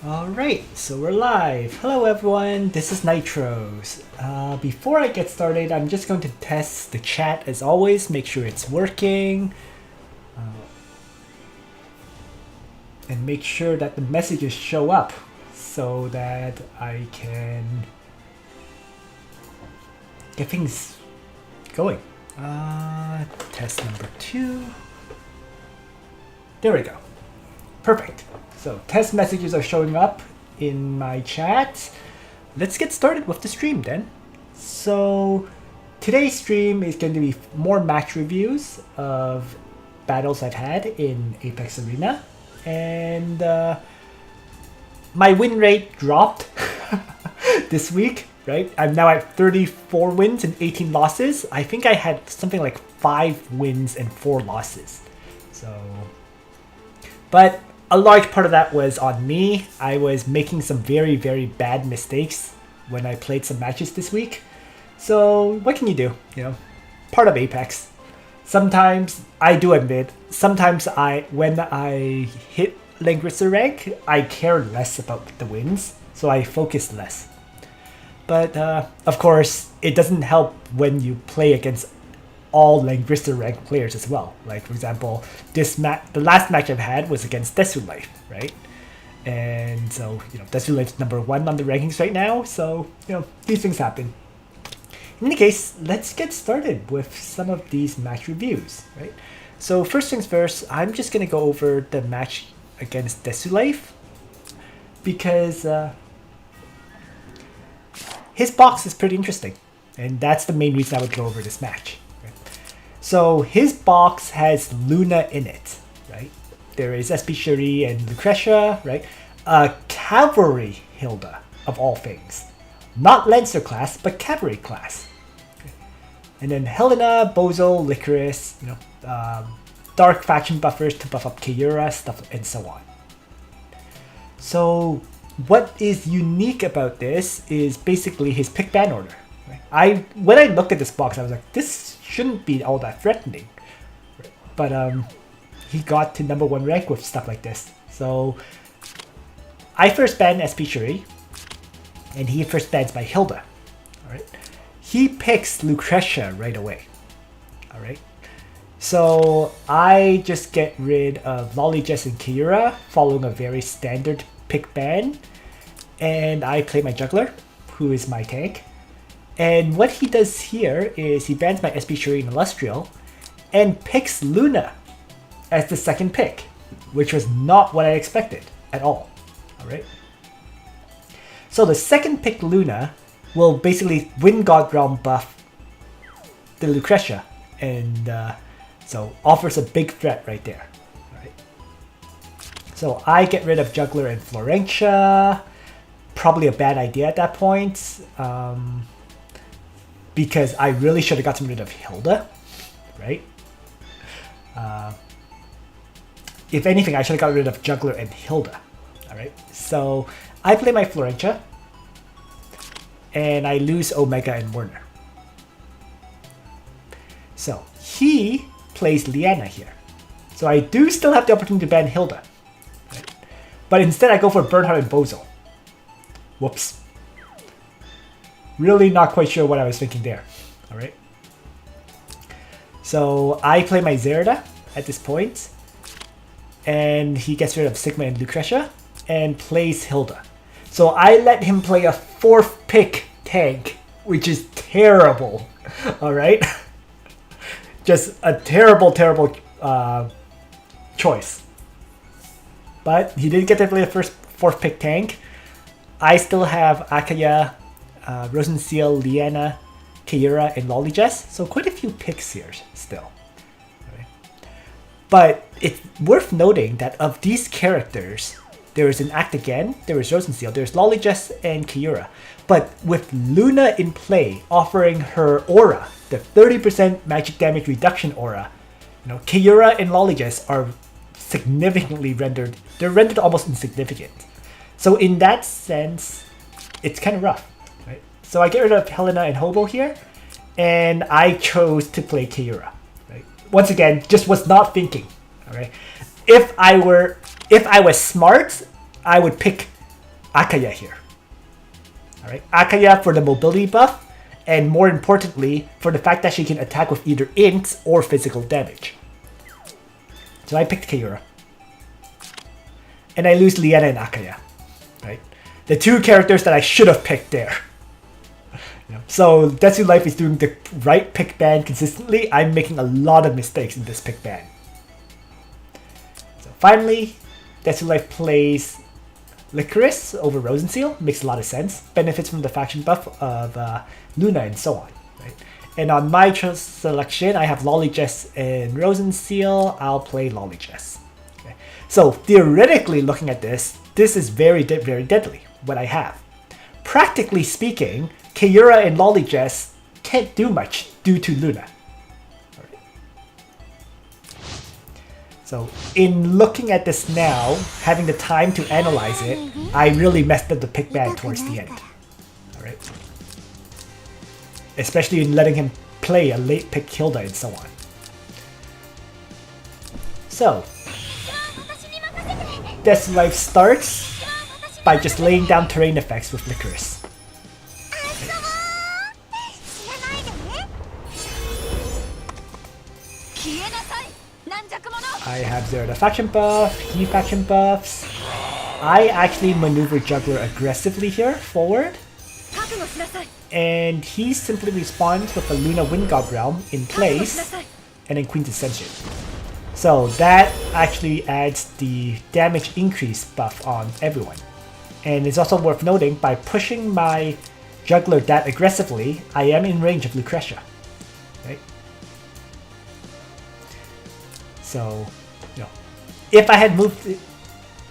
Alright, so we're live. Hello everyone, this is Nitros. Before I get started, I'm just going to test the chat as always, make sure it's working. And make sure that the messages show up so that I can get things going. Test number 2. There we go. Perfect. So test messages are showing up in my chat. Let's get started with the stream then. So today's stream is going to be more match reviews of battles I've had in Apex Arena. And my win rate dropped this week, right? I'm now at 34 wins and 18 losses. I think I had something like 5 wins and 4 losses. So, but a large part of that was on me. I was making some very, very bad mistakes when I played some matches this week. So what can you do? You know, part of Apex. Sometimes, I do admit, sometimes when I hit Langrisser rank, I care less about the wins, so I focus less. But of course, it doesn't help when you play against all Langrisser rank players as well. Like for example, the last match I've had was against DesuLife, right? And so, you know, DesuLife's #1 on the rankings right now, so, you know, these things happen. In any case, let's get started with some of these match reviews, right? So first things first, I'm just going to go over the match against DesuLife because his box is pretty interesting, and that's the main reason I would go over this match. Right? So his box has Luna in it, right? There is SP Cherie and Lucretia, right? A cavalry Hilda, of all things. Not Lancer class, but cavalry class. Okay. And then Helena, Bozo, Licorice, you know, dark faction buffers to buff up Kayura, stuff, and so on. So what is unique about this is basically his pick ban order. Right? When I looked at this box, I was like, this shouldn't be all that threatening. Right? But he got to #1 rank with stuff like this. So I first banned SP Cherie, and he first bans my Hilda. Alright. He picks Lucretia right away. Alright. So I just get rid of LoliJess and Kayura following a very standard pick ban. And I play my juggler, who is my tank. And what he does here is he bans my SP Cherie and Illustrial and picks Luna as the second pick, which was not what I expected at all. Alright. So the second pick Luna will basically win God Realm buff the Lucretia, and so offers a big threat right there. Right. So I get rid of Juggler and Florentia. Probably a bad idea at that point, because I really should have gotten rid of Hilda, right? If anything, I should have got rid of Juggler and Hilda. Alright, so I play my Florentia, and I lose Omega and Werner. So he plays Liana here. So I do still have the opportunity to ban Hilda. Right? But instead I go for Bernhard and Bozo. Whoops. Really not quite sure what I was thinking there. Alright. So I play my Zerda at this point, and he gets rid of Sigma and Lucretia and plays Hilda. So I let him play a 4th pick tank, which is terrible. Alright? Just a terrible, terrible choice. But he did get to play the 4th pick tank. I still have Akaya, Rosenseal, Liana, Kayura, and LoliJess. So quite a few picks here still. Right. But it's worth noting that of these characters, there is an Act Again, there is Rosenseal, there's LoliJess and Kayura. But with Luna in play, offering her aura, the 30% magic damage reduction aura, you know, Kayura and LoliJess are significantly rendered. They're rendered almost insignificant. So in that sense, it's kind of rough, right? So I get rid of Helena and Hobo here, and I chose to play Kayura. Right? Once again, just was not thinking. Okay, if I was smart, I would pick Akaya here. Alright, Akaya for the mobility buff, and more importantly, for the fact that she can attack with either int or physical damage. So I picked Kayura. And I lose Liana and Akaya. Right? The two characters that I should have picked there. So DesuLife is doing the right pick ban consistently. I'm making a lot of mistakes in this pick ban. So finally, DesuLife plays Licorice over Rosenseal. Makes a lot of sense. Benefits from the faction buff of Luna and so on. Right? And on my selection, I have LoliJess and Rosenseal. I'll play LoliJess. Okay. So theoretically looking at this, this is very deadly, what I have. Practically speaking, Kayura and LoliJess can't do much due to Luna. Right. So in looking at this now, having the time to analyze it, I really messed up the pick ban towards the end. Alright. Especially in letting him play a late pick Hilda and so on. So, DesuLife starts by just laying down terrain effects with Licorice. I have Zero the faction buff, he faction buffs. I actually maneuver Juggler aggressively here, forward. And he simply responds with a Luna Wind God Realm in place, and then Queen's Ascension. So that actually adds the damage increase buff on everyone. And it's also worth noting, by pushing my Juggler that aggressively, I am in range of Lucretia. Right? So, if I had moved,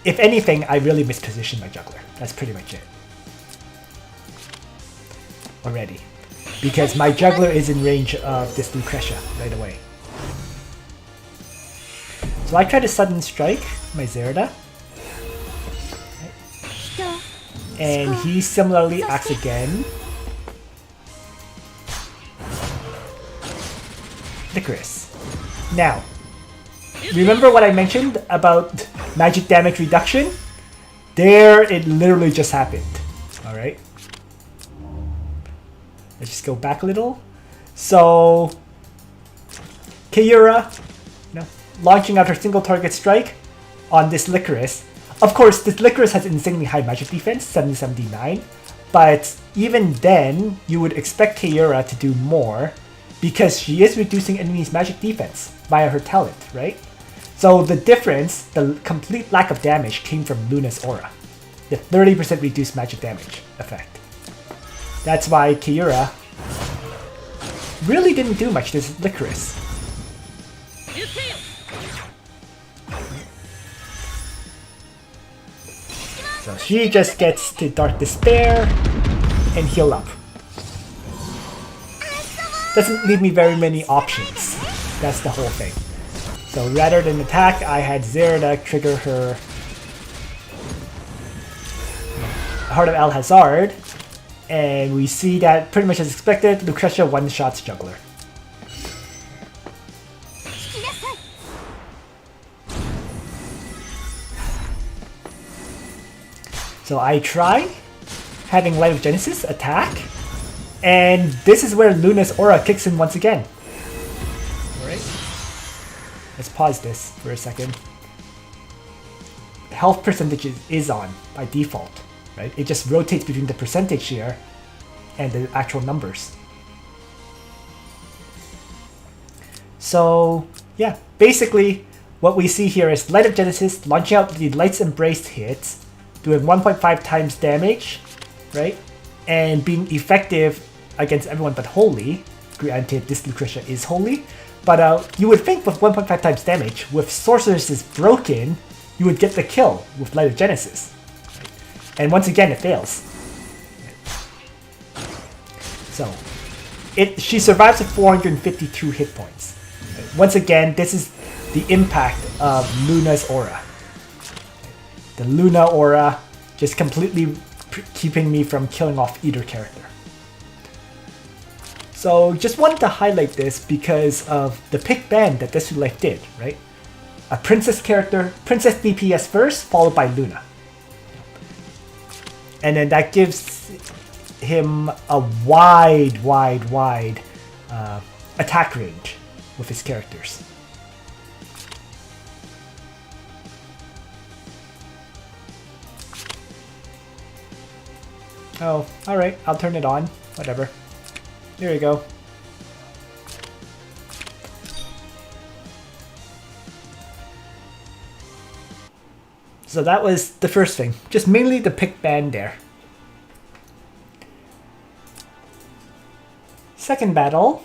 if anything, I really mispositioned my Juggler. That's pretty much it. Already. Because my Juggler is in range of this Lucretia right away. So I try to sudden strike my Zerda. And he similarly acts again. Licorice. Now, remember what I mentioned about magic damage reduction? There, it literally just happened. Alright. Let's just go back a little. So, Kayura, launching out her single target strike on this Licorice. Of course, this Licorice has insanely high magic defense, 779. But even then, you would expect Kayura to do more because she is reducing enemies' magic defense via her talent, right? So the difference, the complete lack of damage, came from Luna's aura. The 30% reduced magic damage effect. That's why Kayura really didn't do much to this Licorice. So she just gets to Dark Despair and heal up. Doesn't leave me very many options. That's the whole thing. So rather than attack, I had Zerda trigger her Heart of Alhazard, and we see that pretty much as expected, Lucretia one-shots Juggler. So I try having Light of Genesis attack, and this is where Luna's aura kicks in once again. Alright. Let's pause this for a second. Health percentage is on by default, right? It just rotates between the percentage here and the actual numbers. So yeah, basically what we see here is Light of Genesis launching out the Light's Embrace hits, doing 1.5 times damage, right? And being effective against everyone but Holy. Granted, this Lucretia is Holy. But you would think with 1.5 times damage, with Sorceress broken, you would get the kill with Light of Genesis. Right? And once again, it fails. So, she survives with 452 hit points. Right? Once again, this is the impact of Luna's aura. The Luna aura just completely keeping me from killing off either character. So just wanted to highlight this because of the pick ban that DesuLife did, right? A princess character, princess DPS first, followed by Luna. And then that gives him a wide attack range with his characters. Oh, alright, I'll turn it on. Whatever. There you go. So that was the first thing. Just mainly the pick band there. Second battle.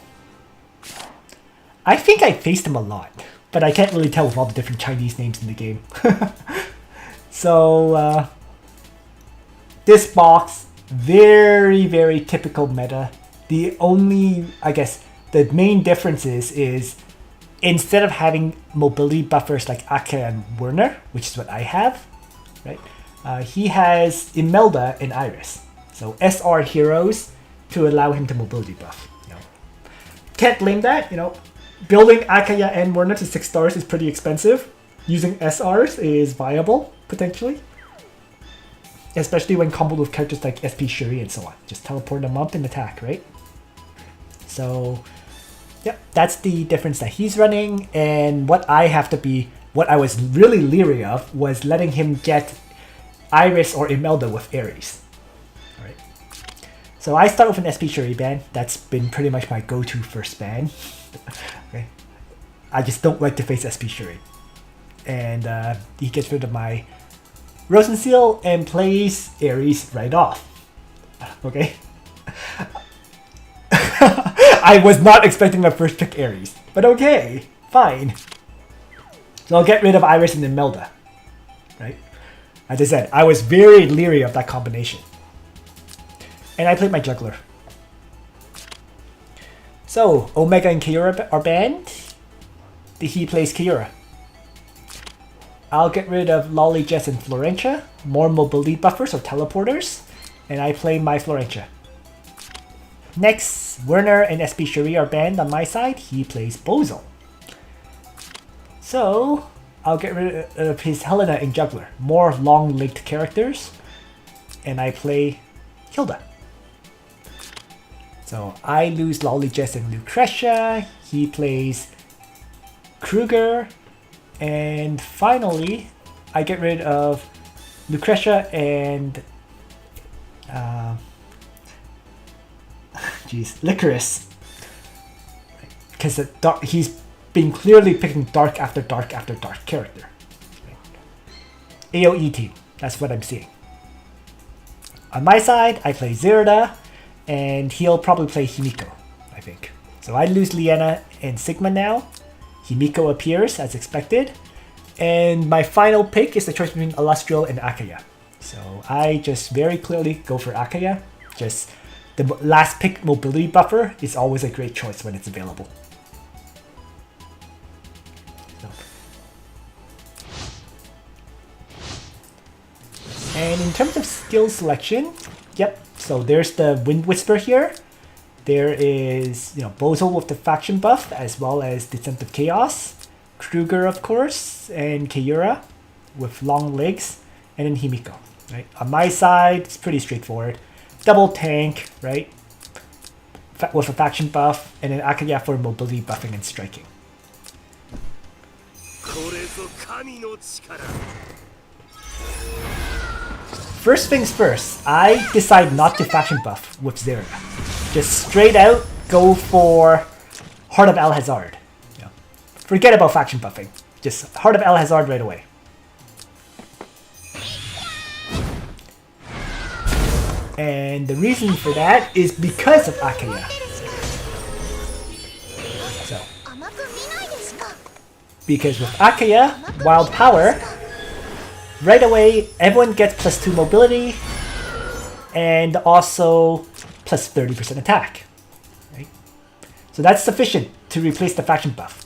I think I faced him a lot, but I can't really tell with all the different Chinese names in the game. So, this box, very typical meta. The only, I guess, the main difference is instead of having mobility buffers like Akaya and Werner, which is what I have, right? He has Imelda and Iris. So SR heroes to allow him to mobility buff. You know. Can't blame that, you know. Building Akaya and Werner to 6 stars is pretty expensive. Using SRs is viable, potentially. Especially when comboed with characters like SP Shuri and so on. Just teleport them up and attack, right? So, yep, that's the difference that he's running. And what I have to be, what I was really leery of was letting him get Iris or Imelda with Ares. Alright. So I start with an SP Shuri ban. That's been pretty much my go-to first ban. Okay. I just don't like to face SP Shuri. And he gets rid of my Rosenseal and plays Ares right off. Okay. I was not expecting my first pick Ares, but okay, fine. So I'll get rid of Iris and Imelda, right? As I said, I was very leery of that combination. And I played my juggler. So, Omega and Kyura are banned. He plays Kyura. I'll get rid of LoliJess and Florentia, more mobility buffers or teleporters, and I play my Florentia. Next, Werner and SP Shuri are banned on my side. He plays Bozo. So, I'll get rid of his Helena and Juggler, more long-legged characters, and I play Hilda. So, I lose LoliJess and Lucretia. He plays Kreuger. And finally, I get rid of Lucretia and Licorice. Because he's been clearly picking dark after dark after dark character. AoE team, that's what I'm seeing. On my side, I play Zerda, and he'll probably play Himiko, I think. So I lose Liana and Sigma now. Himiko appears as expected, and my final pick is the choice between Illustrial and Akaya. So I just very clearly go for Akaya. Just the last pick mobility buffer is always a great choice when it's available. And in terms of skill selection, yep. So there's the Wind Whisper here. There is, you know, Bozo with the faction buff, as well as Descent of Chaos, Kreuger, of course, and Kyura with long legs, and then Himiko. Right? On my side, it's pretty straightforward. Double tank, right? With a faction buff, and then Akaya for mobility buffing and striking. First things first, I decide not to faction buff with Zerda. Just straight out go for Heart of Alhazard. Yeah. Forget about faction buffing. Just Heart of Alhazard right away. And the reason for that is because of Akaya. So, because with Akaya, Wild Power, right away everyone gets +2 mobility and also plus 30% attack. Right? So that's sufficient to replace the faction buff.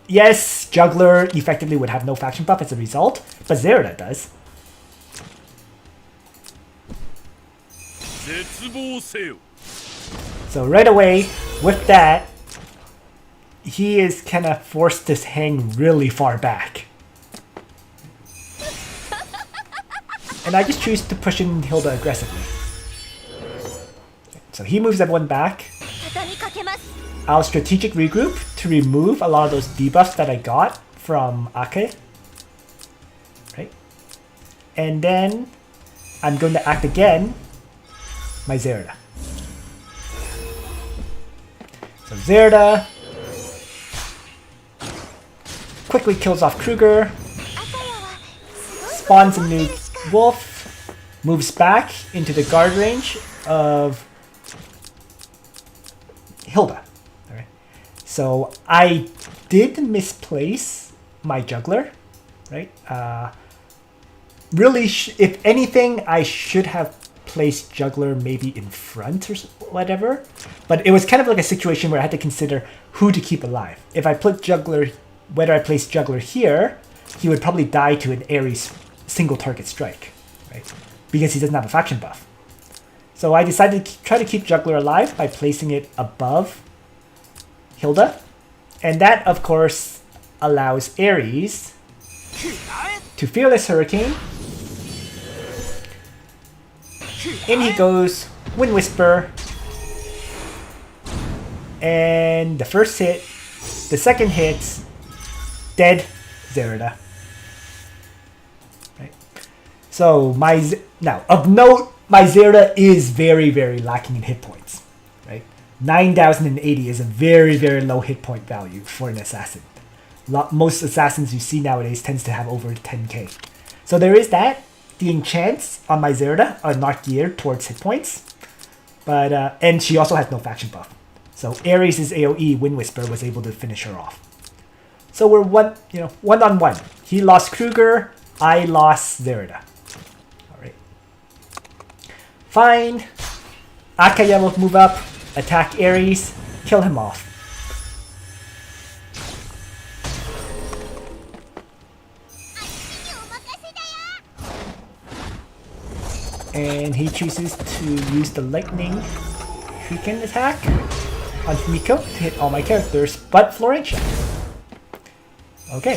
Yes, Juggler effectively would have no faction buff as a result, but Zerda does. So right away, with that, he is kind of forced to hang really far back. And I just choose to push in Hilda aggressively. So he moves everyone back. I'll strategic regroup to remove a lot of those debuffs that I got from Ake. Right? And then I'm going to act again my Zerda. So Zerda quickly kills off Kreuger, spawns a new wolf, moves back into the guard range of Hilda. Alright. So I did misplace my juggler, right? Really, if anything, I should have placed juggler maybe in front or whatever. But it was kind of like a situation where I had to consider who to keep alive. If I put juggler, whether I place juggler here, he would probably die to an Ares single target strike, right? Because he doesn't have a faction buff. So I decided to try to keep juggler alive by placing it above Hilda. And that, of course, allows Ares to Fearless Hurricane. In he goes, Wind Whisper. And the first hit, the second hit, dead Zerda. Right. So now of note, my Zerda is very, very lacking in hit points. Right, 9,080 is a very, very low hit point value for an assassin. Most assassins you see nowadays tends to have over 10k. So there is that. The enchants on my Zerda are not geared towards hit points, but and she also has no faction buff. So Ares' AoE Wind Whisper was able to finish her off. So we're one on one. He lost Kreuger, I lost Zerda. All right, fine. Akaya will move up, attack Ares, kill him off. And he chooses to use the lightning Shuriken attack on Himiko to hit all my characters, but Florentia. Okay.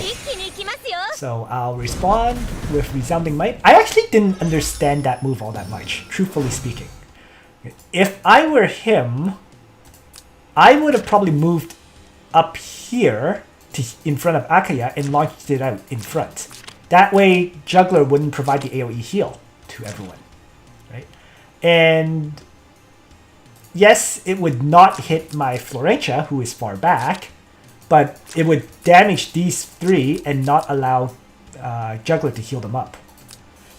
So I'll respond with Resounding Might. I actually didn't understand that move all that much, truthfully speaking. If I were him, I would have probably moved up here to in front of Akaya and launched it out in front. That way, Juggler wouldn't provide the AoE heal to everyone. And yes, it would not hit my Florentia, who is far back, but it would damage these three and not allow Juggler to heal them up.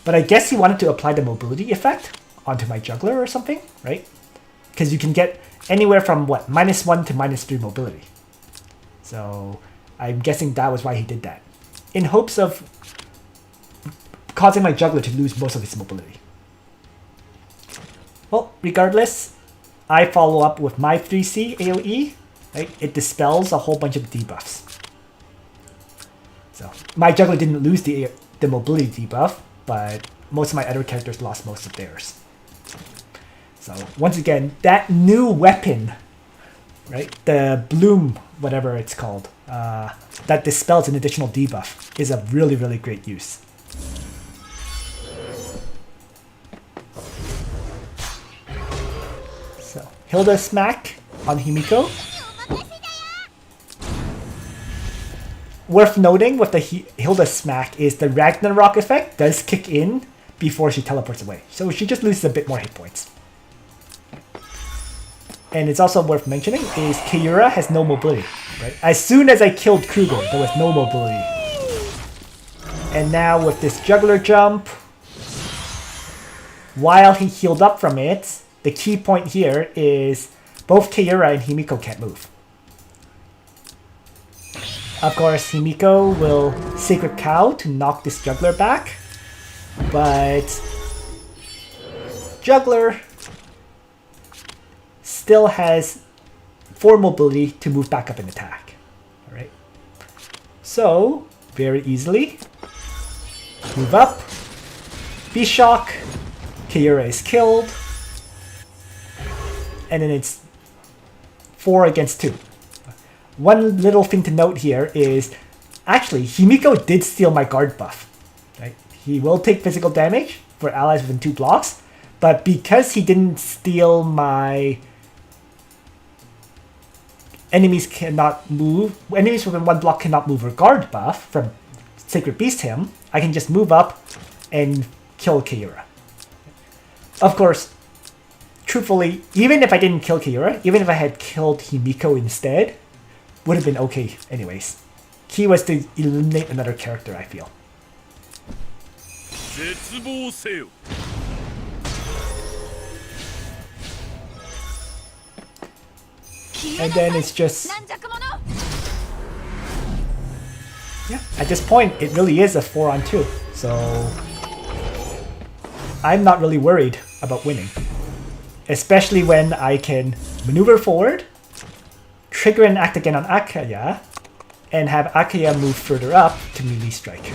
But I guess he wanted to apply the mobility effect onto my Juggler or something, right? Because you can get anywhere from, what, -1 to -3 mobility. So I'm guessing that was why he did that. In hopes of causing my Juggler to lose most of its mobility. Well, regardless, I follow up with my 3C AoE. Right? It dispels a whole bunch of debuffs. So my Juggler didn't lose the mobility debuff, but most of my other characters lost most of theirs. So once again, that new weapon, right? The Bloom, whatever it's called, that dispels an additional debuff is a really, really great use. Hilda Smack on Himiko. Worth noting with the Hilda Smack is the Ragnarok effect does kick in before she teleports away. So she just loses a bit more hit points. And it's also worth mentioning is Keira has no mobility. Right? As soon as I killed Kreuger, there was no mobility. And now with this Juggler jump, while he healed up from it, the key point here is both Keira and Himiko can't move. Of course, Himiko will Sacred Cow to knock this Juggler back, but Juggler still has 4 mobility to move back up and attack. Alright. So, very easily, move up, B-Shock, Keira is killed, and then it's 4 against 2. One little thing to note here is, actually, Himiko did steal my guard buff. Right? He will take physical damage, for allies within 2 blocks. But because he didn't steal my enemies within 1 block cannot move or guard buff from Sacred Beast him, I can just move up and kill Kayura. Of course, truthfully, even if I didn't kill Kayura, even if I had killed Himiko instead, would have been okay anyways. Key was to eliminate another character, I feel. And then it's just... yeah, at this point, it really is a 4-on-2. So... I'm not really worried about winning. Especially when I can maneuver forward, trigger and act again on Akaya, and have Akaya move further up to melee strike.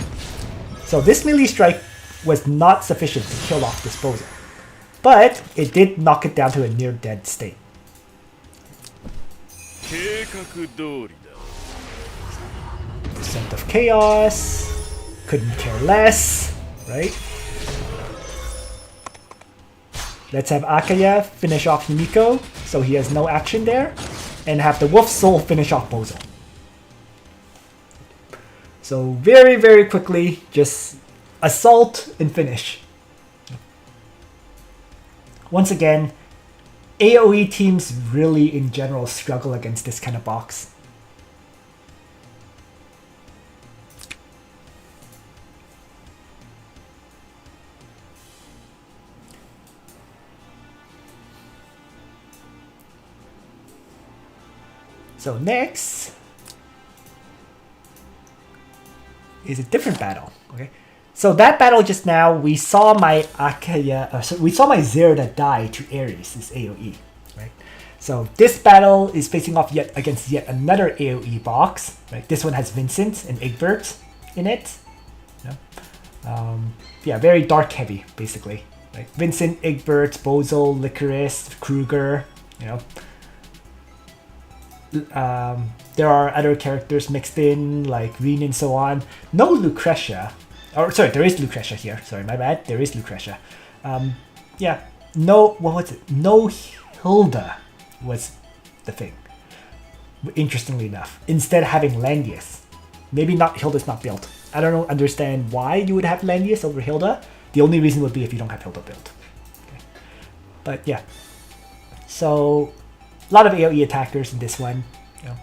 So this melee strike was not sufficient to kill off Disposal, but it did knock it down to a near dead state. Descent of Chaos, couldn't care less, right? Let's have Akaya finish off Himiko, so he has no action there, and have the Wolf Soul finish off Bozo. So very, very quickly, just assault and finish. Once again, AoE teams really in general struggle against this kind of box. So next is a different battle. Okay, so that battle just now, we saw my Akaya, we saw my Zerda die to Ares, this AoE, right? So this battle is facing off against yet another AoE box, right? This one has Vincent and Egbert in it. Yeah, very dark heavy basically. Right? Vincent, Egbert, Bozo, Licorice, Kreuger, you know. There are other characters mixed in, like Reen and so on. No Lucretia. Or, sorry, there is Lucretia here. Sorry, my bad. There is Lucretia. Yeah. No, what was it? No Hilda was the thing. Interestingly enough. Instead having Landius. Maybe not, Hilda's not built. I don't understand why you would have Landius over Hilda. The only reason would be if you don't have Hilda built. Okay. But yeah. So... a lot of AoE attackers in this one. You know,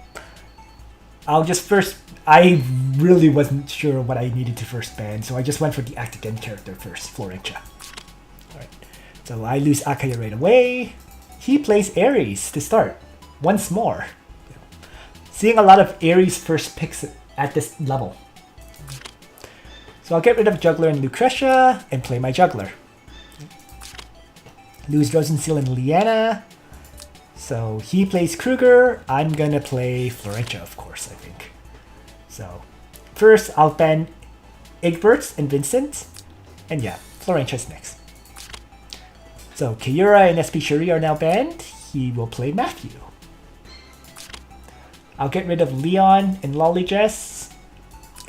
I really wasn't sure what I needed to first ban, so I just went for the act again character first, Florentia. Alright, so I lose Akaya right away. He plays Ares to start, once more. You know, seeing a lot of Ares first picks at this level. So I'll get rid of Juggler and Lucretia, and play my Juggler. Lose Rosenseal and Liana. So he plays Kreuger, I'm gonna play Florentia, of course, I think. So first I'll ban Egbert and Vincent, and yeah, Florentia's next. So Kayura and SP Shuri are now banned, he will play Matthew. I'll get rid of Leon and LoliJess,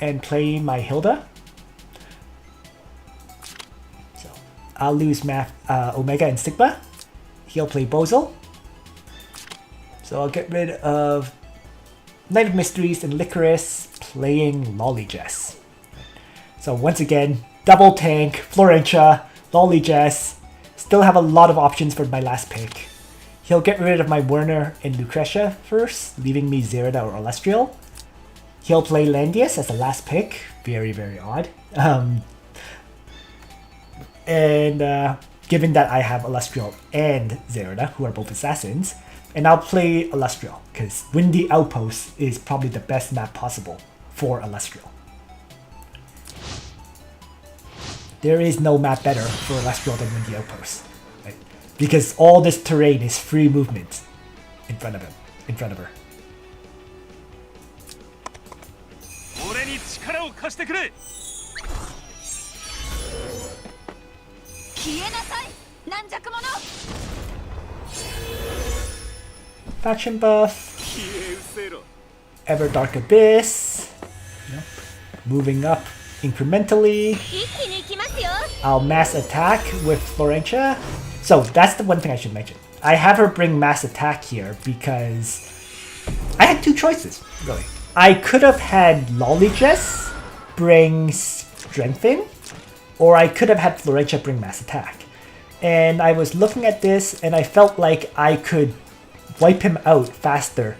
and play my Hilda. So I'll lose Omega and Sigma, he'll play Bozo. So I'll get rid of Knight of Mysteries and Licorice, playing LoliJess. So once again, double tank, Florentia, LoliJess. Still have a lot of options for my last pick. He'll get rid of my Werner and Lucretia first, leaving me Zerda or Alestriel. He'll play Landius as the last pick. Very, very odd. Given that I have Alestriel and Zerda, who are both assassins, and I'll play Alestriel, because Windy Outpost is probably the best map possible for Alestriel. There is no map better for Alestriel than Windy Outpost, right? Because all this terrain is free movement in front of him, in front of her. Faction buff, Everdark Abyss, moving up incrementally. I'll mass attack with Florentia. So that's the one thing I should mention. I have her bring mass attack here because I had two choices, really. I could have had LoliJess bring Strengthen, or I could have had Florentia bring mass attack. And I was looking at this and I felt like I could wipe him out faster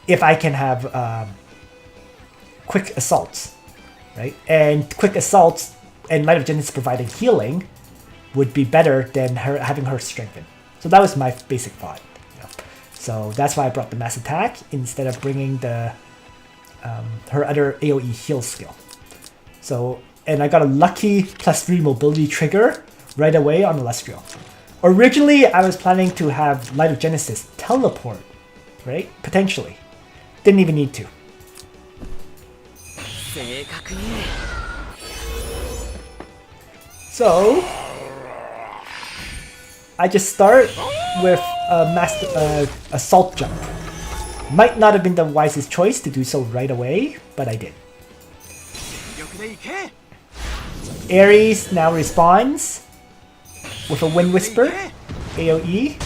if I can have quick assaults, right? And quick assaults and Light of Genesis providing healing would be better than her having her strengthen. So that was my basic thought. You know? So that's why I brought the mass attack instead of bringing the her other AoE heal skill. So, and I got a lucky +3 mobility trigger right away on Celestial. Originally, I was planning to have Light of Genesis teleport, right? Potentially. Didn't even need to. So, I just start with a Assault Jump. Might not have been the wisest choice to do so right away, but I did. Ares now responds with a Wind Whisper, AoE,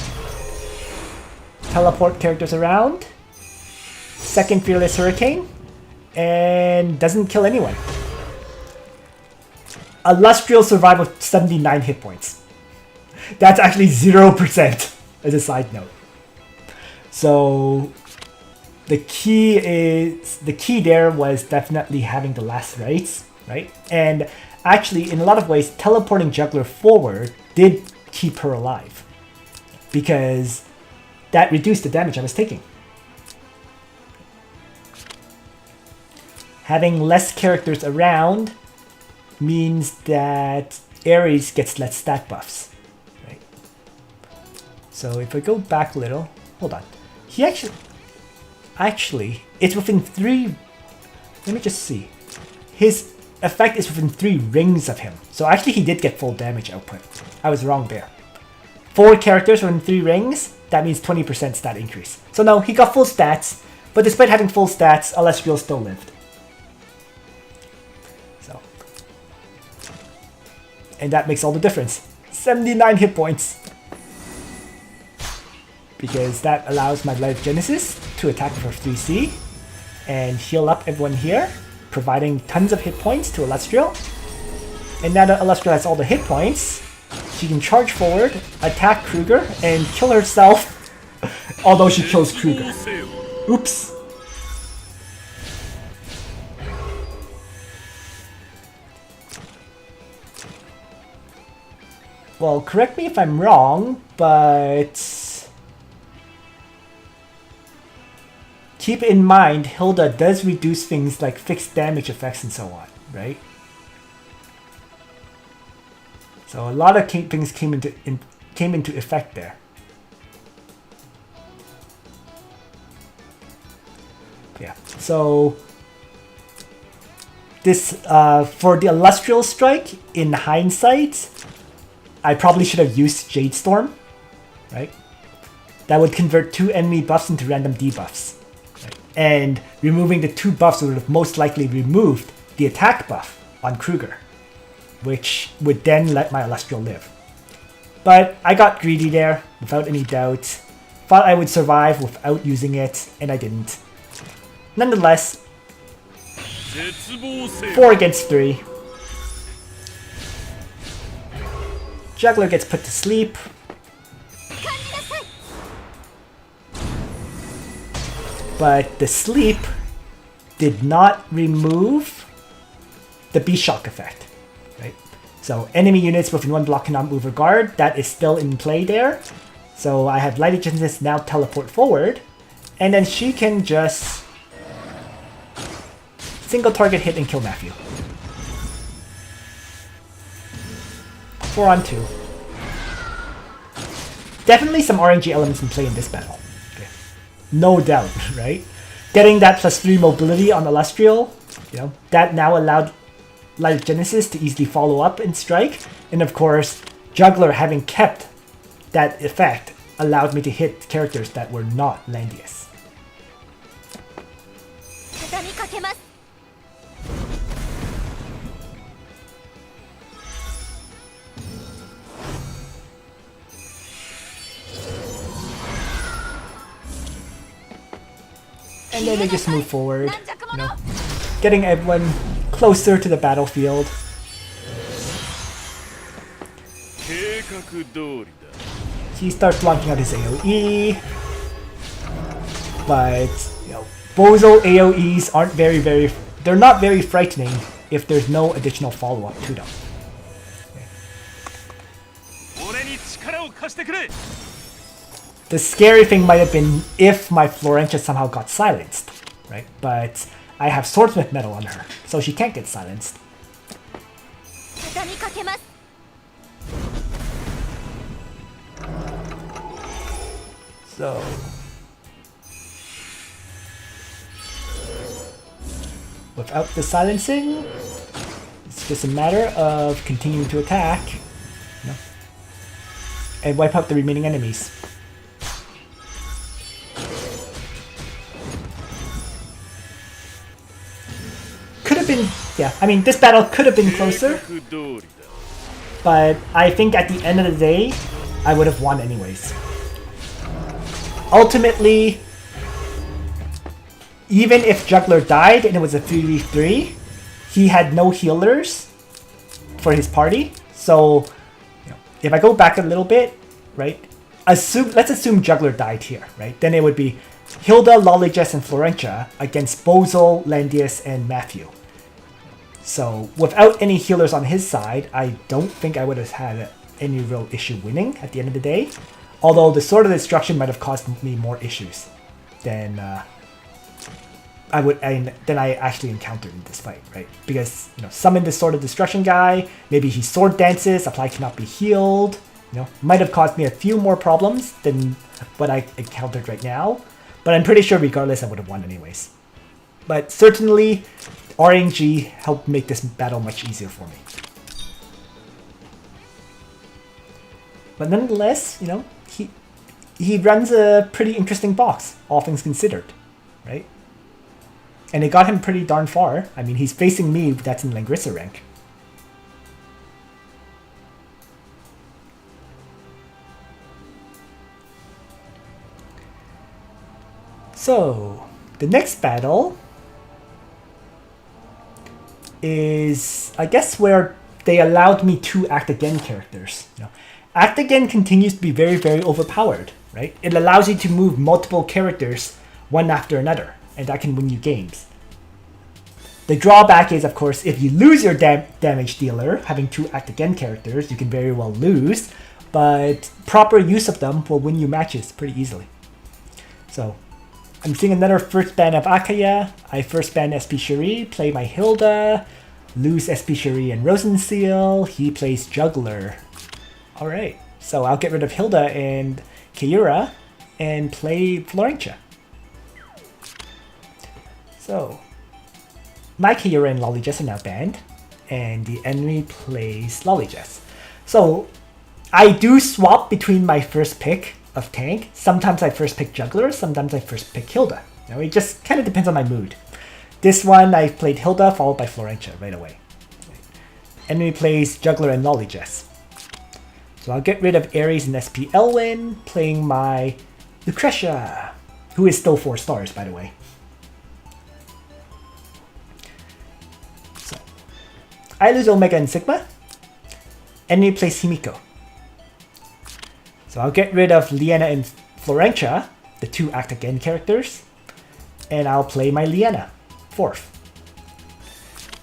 teleport characters around, second Fearless Hurricane, and doesn't kill anyone. Illustrial survived with 79 hit points. That's actually 0% as a side note. So the key there was definitely having the last rites, right? And actually, in a lot of ways, teleporting Juggler forward did keep her alive because that reduced the damage I was taking. Having less characters around means that Ares gets less stat buffs, right? So if I go back a little, hold on. He actually, it's within 3, let me just see. His effect is within 3 rings of him. So actually he did get full damage output. I was wrong there. 4 characters within 3 rings, that means 20% stat increase. So no, he got full stats, but despite having full stats, Celestial still lived. So, and that makes all the difference. 79 hit points. Because that allows my Light of Genesis to attack with her 3C and heal up everyone here, providing tons of hit points to Celestial. And now that Celestial has all the hit points, she can charge forward, attack Kreuger, and kill herself, although she kills Kreuger. Oops. Well, correct me if I'm wrong, but keep in mind, Hilda does reduce things like fixed damage effects and so on, right? So a lot of things came into effect there. Yeah. So this for the Illustrial Strike, in hindsight, I probably should have used Jade Storm, right? That would convert 2 enemy buffs into random debuffs. And removing the 2 buffs would have most likely removed the attack buff on Kreuger, which would then let my Celestial live. But I got greedy there, without any doubt. Thought I would survive without using it, and I didn't. Nonetheless, 4 against 3. Juggler gets put to sleep. But the sleep did not remove the Beast Shock effect, right? So enemy units within 1 block cannot move or guard. That is still in play there. So I have Light of Genesis now teleport forward, and then she can just single target hit and kill Matthew. 4 on 2. Definitely some RNG elements in play in this battle. No doubt, right? Getting that +3 mobility on Celestial, you know, that now allowed Light of Genesis to easily follow up and strike. And of course, Juggler having kept that effect allowed me to hit characters that were not Landius. And then they just move forward, you know, getting everyone closer to the battlefield. He starts launching out his AoE, but you know, Bozo AoEs aren't they're not very frightening if there's no additional follow-up to them. Okay. The scary thing might have been if my Florentia somehow got silenced, right? But I have Swordsmith Metal on her, so she can't get silenced. So without the silencing, it's just a matter of continuing to attack, you know, and wipe out the remaining enemies. Could have been, yeah, I mean, this battle could have been closer, but I think at the end of the day, I would have won anyways. Ultimately, even if Juggler died and it was a 3v3, he had no healers for his party. So, you know, if I go back a little bit, right? Let's assume Juggler died here, right? Then it would be Hilda, LoliJess, and Florentia against Bozo, Langrisser, and Matthew. So, without any healers on his side, I don't think I would have had any real issue winning at the end of the day. Although the Sword of Destruction might have caused me more issues than than I actually encountered in this fight, right? Because, you know, summon the Sword of Destruction guy, maybe he sword dances, apply cannot be healed, you know, might have caused me a few more problems than what I encountered right now. But I'm pretty sure regardless I would have won anyways. But certainly RNG helped make this battle much easier for me. But nonetheless, you know, he runs a pretty interesting box, all things considered, right? And it got him pretty darn far. I mean, he's facing me, that's in Langrisser rank. So, the next battle is, I guess, where they allowed me 2 Act Again characters. You know, Act Again continues to be very, very overpowered, right? It allows you to move multiple characters one after another, and that can win you games. The drawback is, of course, if you lose your damage dealer, having 2 Act Again characters, you can very well lose, but proper use of them will win you matches pretty easily. So, I'm seeing another first ban of Akaya. I first ban SP Cherie, play my Hilda, lose SP Cherie and Rosenseal, he plays Juggler. Alright, so I'll get rid of Hilda and Keira and play Florentia. So, my Keira and LoliJess are now banned, and the enemy plays LoliJess. So, I do swap between my first pick of tank. Sometimes I first pick Juggler, sometimes I first pick Hilda. You know, it just kind of depends on my mood. This one I played Hilda followed by Florentia right away. Enemy plays Juggler and LoliJess. So I'll get rid of Ares and SP Elwin, playing my Lucretia, who is still 4 stars by the way. So I lose Omega and Sigma. Enemy plays Himiko. So I'll get rid of Liana and Florentia, the 2 Act Again characters, and I'll play my Liana, 4th.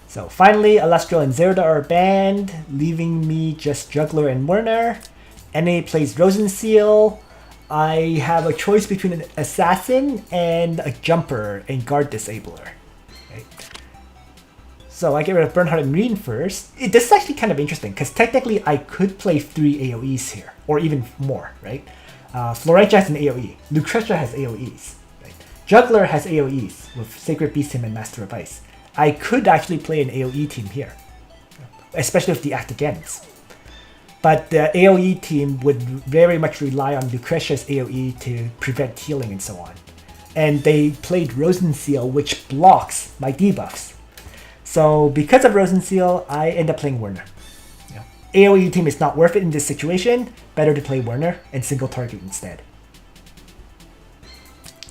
So finally, Alastriel and Zerda are banned, leaving me just Juggler and Werner. NA plays Rosenseal. I have a choice between an Assassin and a Jumper and Guard Disabler. Right? So I get rid of Bernhard and Reen first. This is actually kind of interesting, because technically I could play 3 AoEs here, or even more, right? Florentia has an AoE. Lucretia has AoEs. Right? Juggler has AoEs with Sacred Beast Him and Master of Ice. I could actually play an AoE team here, especially with the Act Agains. But the AoE team would very much rely on Lucretia's AoE to prevent healing and so on. And they played Rosenseal, which blocks my debuffs. So because of Rosenseal, I end up playing Werner. AoE team is not worth it in this situation. Better to play Werner and single target instead.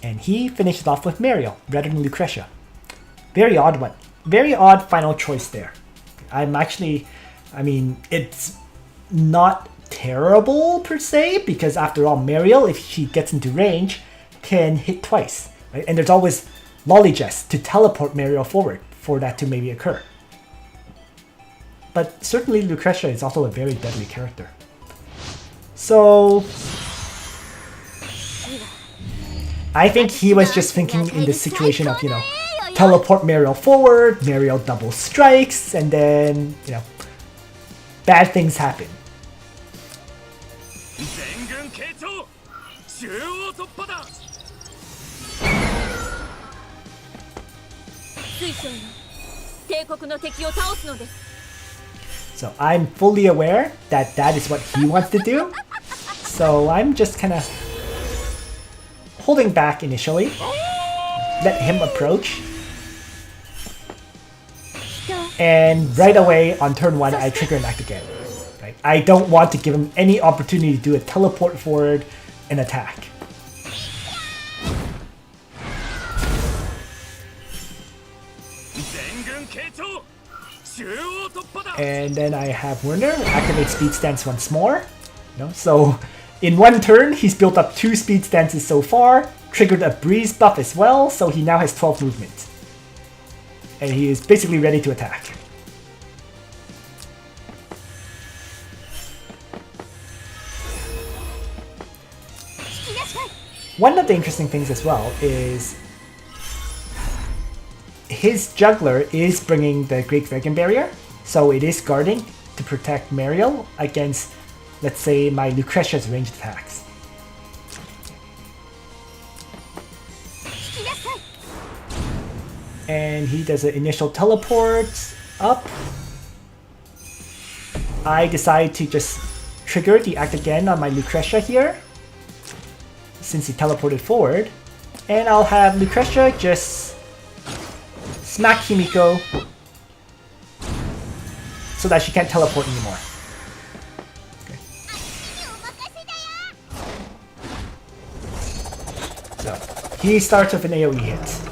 And he finishes off with Mariel rather than Lucretia. Very odd one. Very odd final choice there. I mean, it's not terrible per se, because after all, Mariel, if she gets into range, can hit twice. Right? And there's always LoliJess to teleport Mariel forward for that to maybe occur. But certainly Lucretia is also a very deadly character. So I think he was just thinking in the situation of, teleport Mariel forward, Mariel double strikes, and then, bad things happen. So I'm fully aware that that is what he wants to do. So I'm just kind of holding back initially. Let him approach. And right away on turn 1, I trigger an act again. Right? I don't want to give him any opportunity to do a teleport forward and attack. And then I have Werner activate speed stance once more. So in one turn, he's built up 2 speed stances so far, triggered a breeze buff as well, so he now has 12 movement. And he is basically ready to attack. One of the interesting things as well is his juggler is bringing the Great Dragon Barrier, so it is guarding to protect Mariel against, let's say, my Lucretia's ranged attacks. And he does an initial teleport up. I decide to just trigger the act again on my Lucretia here, since he teleported forward. And I'll have Lucretia just smack Himiko so that she can't teleport anymore. Okay. So he starts with an AoE hit.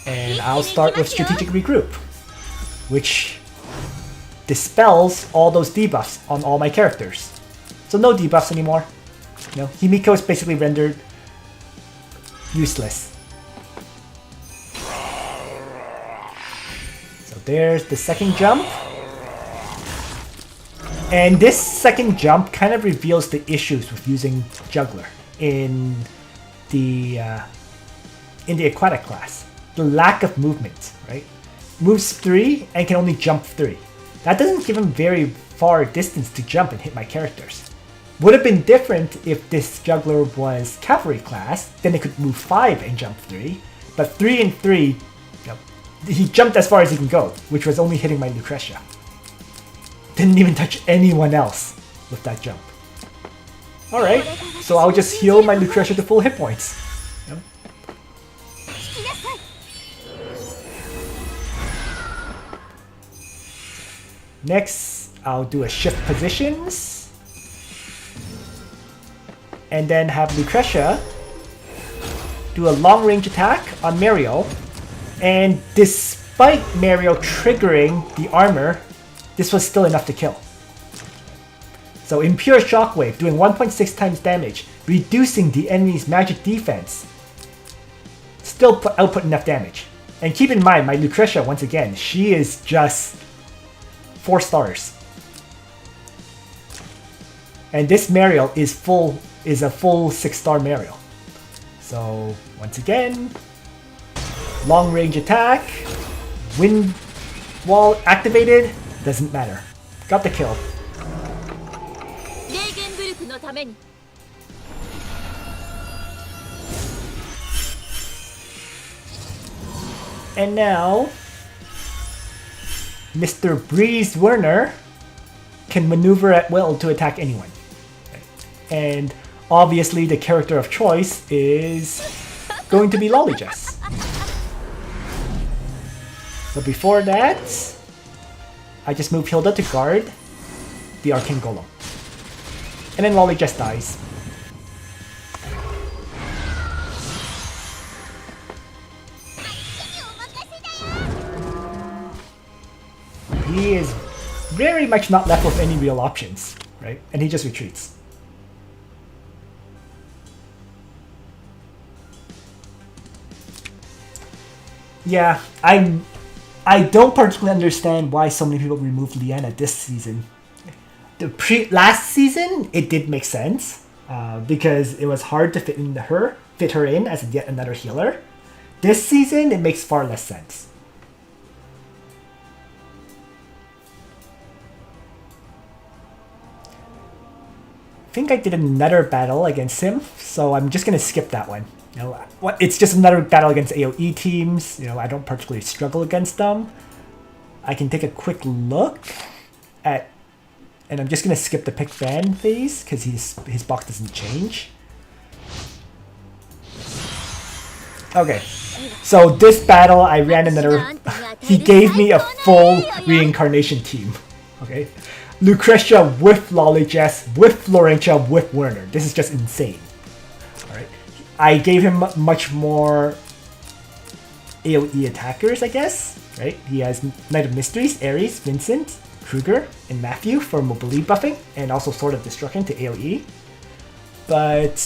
And I'll start with Strategic Regroup, which dispels all those debuffs on all my characters. So no debuffs anymore. Himiko is basically rendered useless. So there's the second jump. And this second jump kind of reveals the issues with using Juggler in the aquatic class. The lack of movement, right? Moves 3 and can only jump 3. That doesn't give him very far distance to jump and hit my characters. Would have been different if this juggler was cavalry class, then it could move 5 and jump 3. But 3 and 3, he jumped as far as he can go, which was only hitting my Lucretia. Didn't even touch anyone else with that jump. Alright, so I'll just heal my Lucretia to full hit points. Next, I'll do a shift positions. And then have Lucretia do a long range attack on Mariel. And despite Mariel triggering the armor, this was still enough to kill. So in pure shockwave, doing 1.6 times damage, reducing the enemy's magic defense, still output enough damage. And keep in mind, my Lucretia, once again, she is just 4 stars. And this Mariel is a full 6-star Mariel. So once again, long range attack, wind wall activated, doesn't matter. Got the kill. And now Mr. Breeze Werner can maneuver at will to attack anyone. And obviously the character of choice is going to be LoliJess. So before that, I just move Hilda to guard the Arcane Golem. And then LoliJess dies. He is very much not left with any real options, right? And he just retreats. Yeah, I don't particularly understand why so many people removed Liana this season. Last season, it did make sense because it was hard to fit her in as yet another healer. This season, it makes far less sense. I think I did another battle against him, so I'm just gonna skip that one. You know, it's just another battle against AoE teams. You know, I don't particularly struggle against them. I can take a quick look at, and I'm just gonna skip the pick ban phase because his box doesn't change. Okay, so this battle I ran another. He gave me a full reincarnation team. Okay, Lucretia with LoliJess, with Florentia, with Werner. This is just insane. Alright. I gave him much more AoE attackers, I guess. Right? He has Knight of Mysteries, Ares, Vincent, Kreuger, and Matthew for mobility buffing, and also Sword of Destruction to AoE. But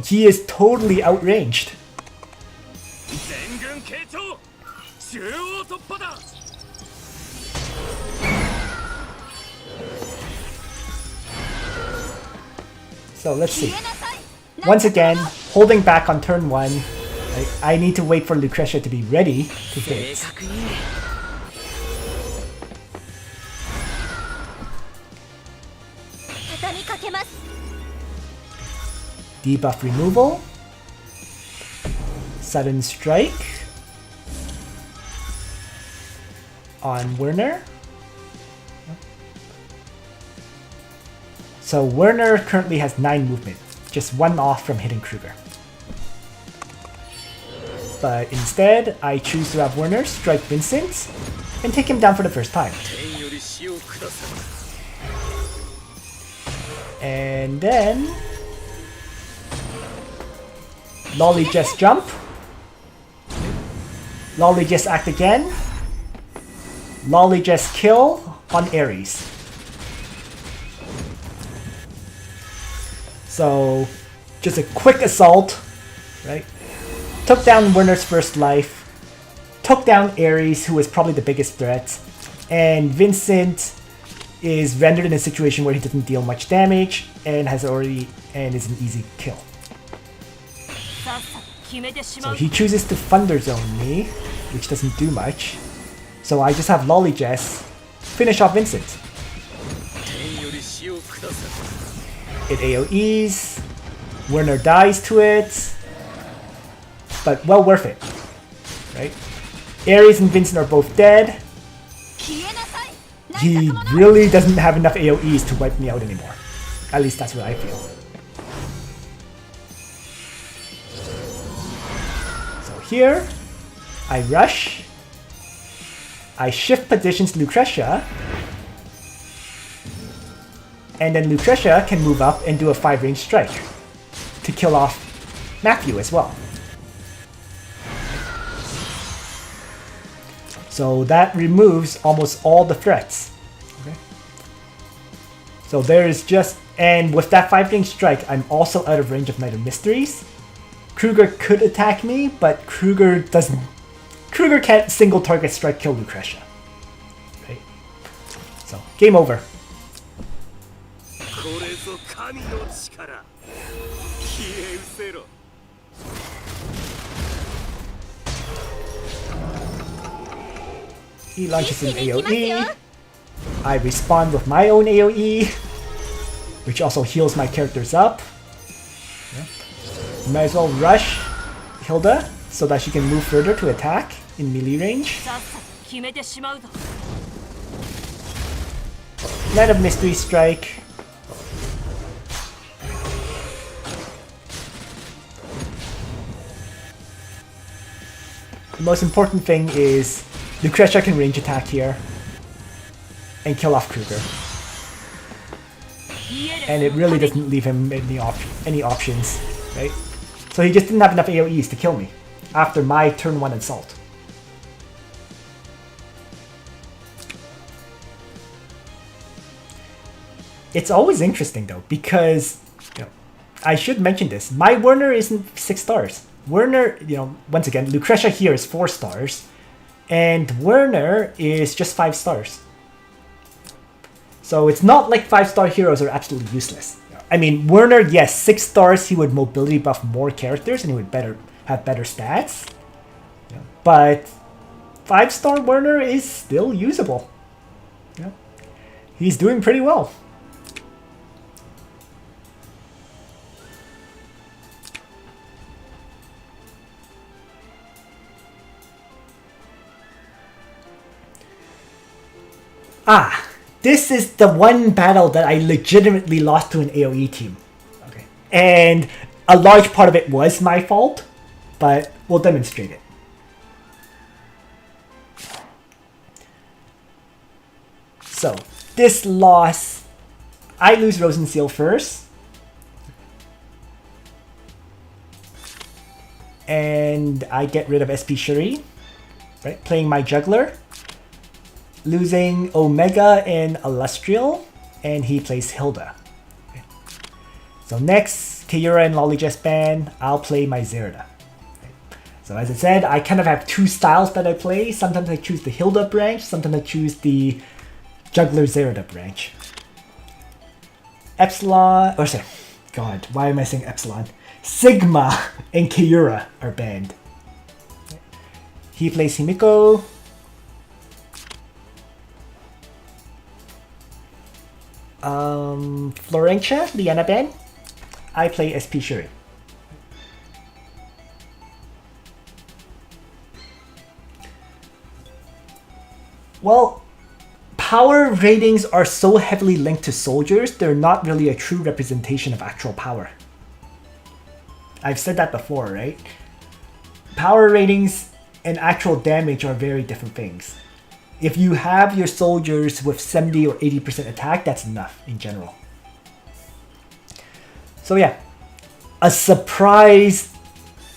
he is totally outranged. So let's see. Once again, holding back on turn 1. I need to wait for Lucretia to be ready to hit. Debuff removal. Sudden strike on Werner. So Werner currently has 9 movement, just 1 off from hitting Kreuger. But instead, I choose to have Werner strike Vincent and take him down for the first time. And then LoliJess jump. LoliJess act again. LoliJess kill on Ares. So, just a quick assault, right? Took down Werner's first life, took down Ares, who is probably the biggest threat, and Vincent is rendered in a situation where he doesn't deal much damage and is an easy kill. So he chooses to Thunder Zone me, which doesn't do much. So I just have LoliJess finish off Vincent. It AoEs, Werner dies to it, but well worth it, right? Ares and Vincent are both dead. He really doesn't have enough AoEs to wipe me out anymore. At least that's what I feel. So here, I rush. I shift positions Lucretia. And then Lucretia can move up and do a 5-range strike to kill off Matthew as well. So that removes almost all the threats. Okay. So there is just, and with that 5-range strike, I'm also out of range of Knight of Mysteries. Kreuger could attack me, but Kreuger can't single target strike kill Lucretia. Right? So game over. He launches an AoE. I respond with my own AoE, which also heals my characters up. Yeah. Might as well rush Hilda so that she can move further to attack in melee range. Knight of Mystery strike. The most important thing is Lucretia can range attack here and kill off Kreuger. and it really doesn't leave him any options, right? So he just didn't have enough AoEs to kill me after my turn 1 assault. It's always interesting though, because I should mention this. My Werner isn't 6 stars. Werner, once again, Lucretia here is 4 stars, and Werner is just 5 stars. So it's not like 5-star heroes are absolutely useless. I mean, Werner, yes, 6 stars, he would mobility buff more characters and he would have better stats. But 5-star Werner is still usable. He's doing pretty well. This is the one battle that I legitimately lost to an AoE team. Okay. And a large part of it was my fault, but we'll demonstrate it. So, this loss, I lose Rosenseal first. And I get rid of SP Shuri, right? Playing my juggler. Losing Omega and Illustrial, and he plays Hilda. Okay. So next, Kayura and LoliJess ban, I'll play my Zerda. Okay. So as I said, I kind of have 2 styles that I play. Sometimes I choose the Hilda branch, sometimes I choose the Juggler Zerda branch. Epsilon, or sorry, God, why am I saying Epsilon? Sigma and Kayura are banned. Okay. He plays Himiko. Florentia, Liana ban. I play SP Shuri. Well, power ratings are so heavily linked to soldiers, they're not really a true representation of actual power. I've said that before, right? Power ratings and actual damage are very different things. If you have your soldiers with 70 or 80% attack, that's enough in general. So yeah, a surprise,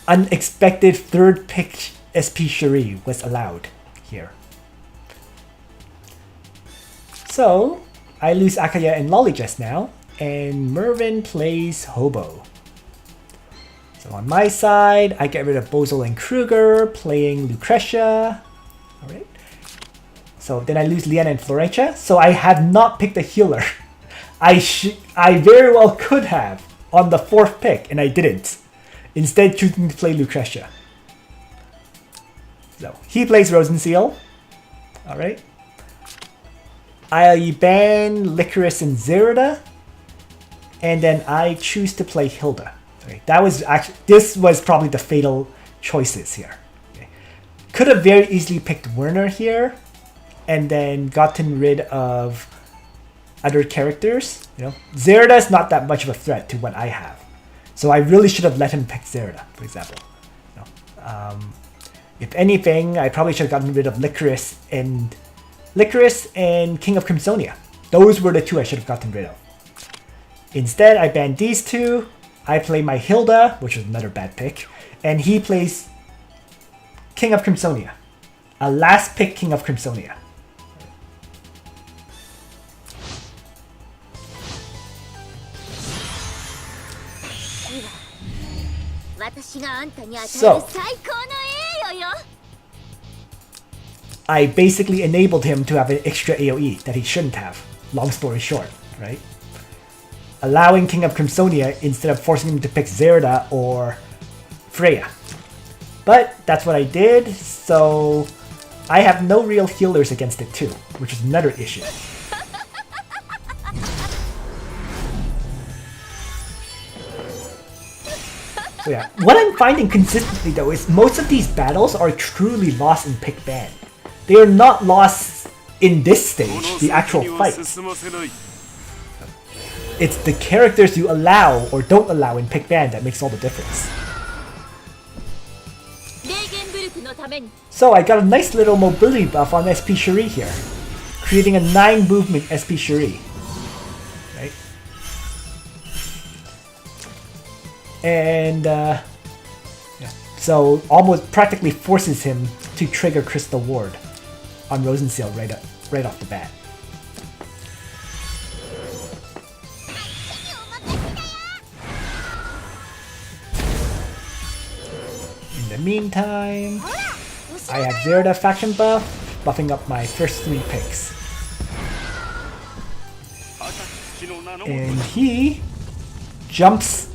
unexpected 3rd pick SP Shuri was allowed here. So I lose Akaya and LoliJess now, and Murvin plays Hobo. So on my side, I get rid of Bozel and Kreuger, playing Lucretia. Alright. So then I lose Liana and Florentia. So I have not picked a healer. I very well could have on the 4th pick, and I didn't. Instead choosing to play Lucretia. So he plays Rosenseal. Alright. I ban Licorice and Zerda. And then I choose to play Hilda. Okay, that was actually, this was probably the fatal choices here. Okay. Could have very easily picked Werner here. And then gotten rid of other characters. Zerda is not that much of a threat to what I have, so I really should have let him pick Zerda, for example. If anything, I probably should have gotten rid of Licorice and King of Crimzonia. Those were the 2 I should have gotten rid of. Instead, I banned these 2. I play my Hilda, which is another bad pick, and he plays King of Crimzonia, a last pick King of Crimzonia. So, I basically enabled him to have an extra AoE that he shouldn't have, long story short, right? Allowing King of Crimzonia instead of forcing him to pick Zerda or Freya. But that's what I did, so I have no real healers against it too, which is another issue. So yeah, what I'm finding consistently though is most of these battles are truly lost in pick ban. They are not lost in this stage, the actual fight. It's the characters you allow or don't allow in pick ban that makes all the difference. So I got a nice little mobility buff on SP Shuri here, creating a 9 movement SP Shuri. Right? And yeah. So almost practically forces him to trigger Crystal Ward on Rosenseal right off the bat. In the meantime, I have Zerda faction buff, buffing up my first 3 picks. And he jumps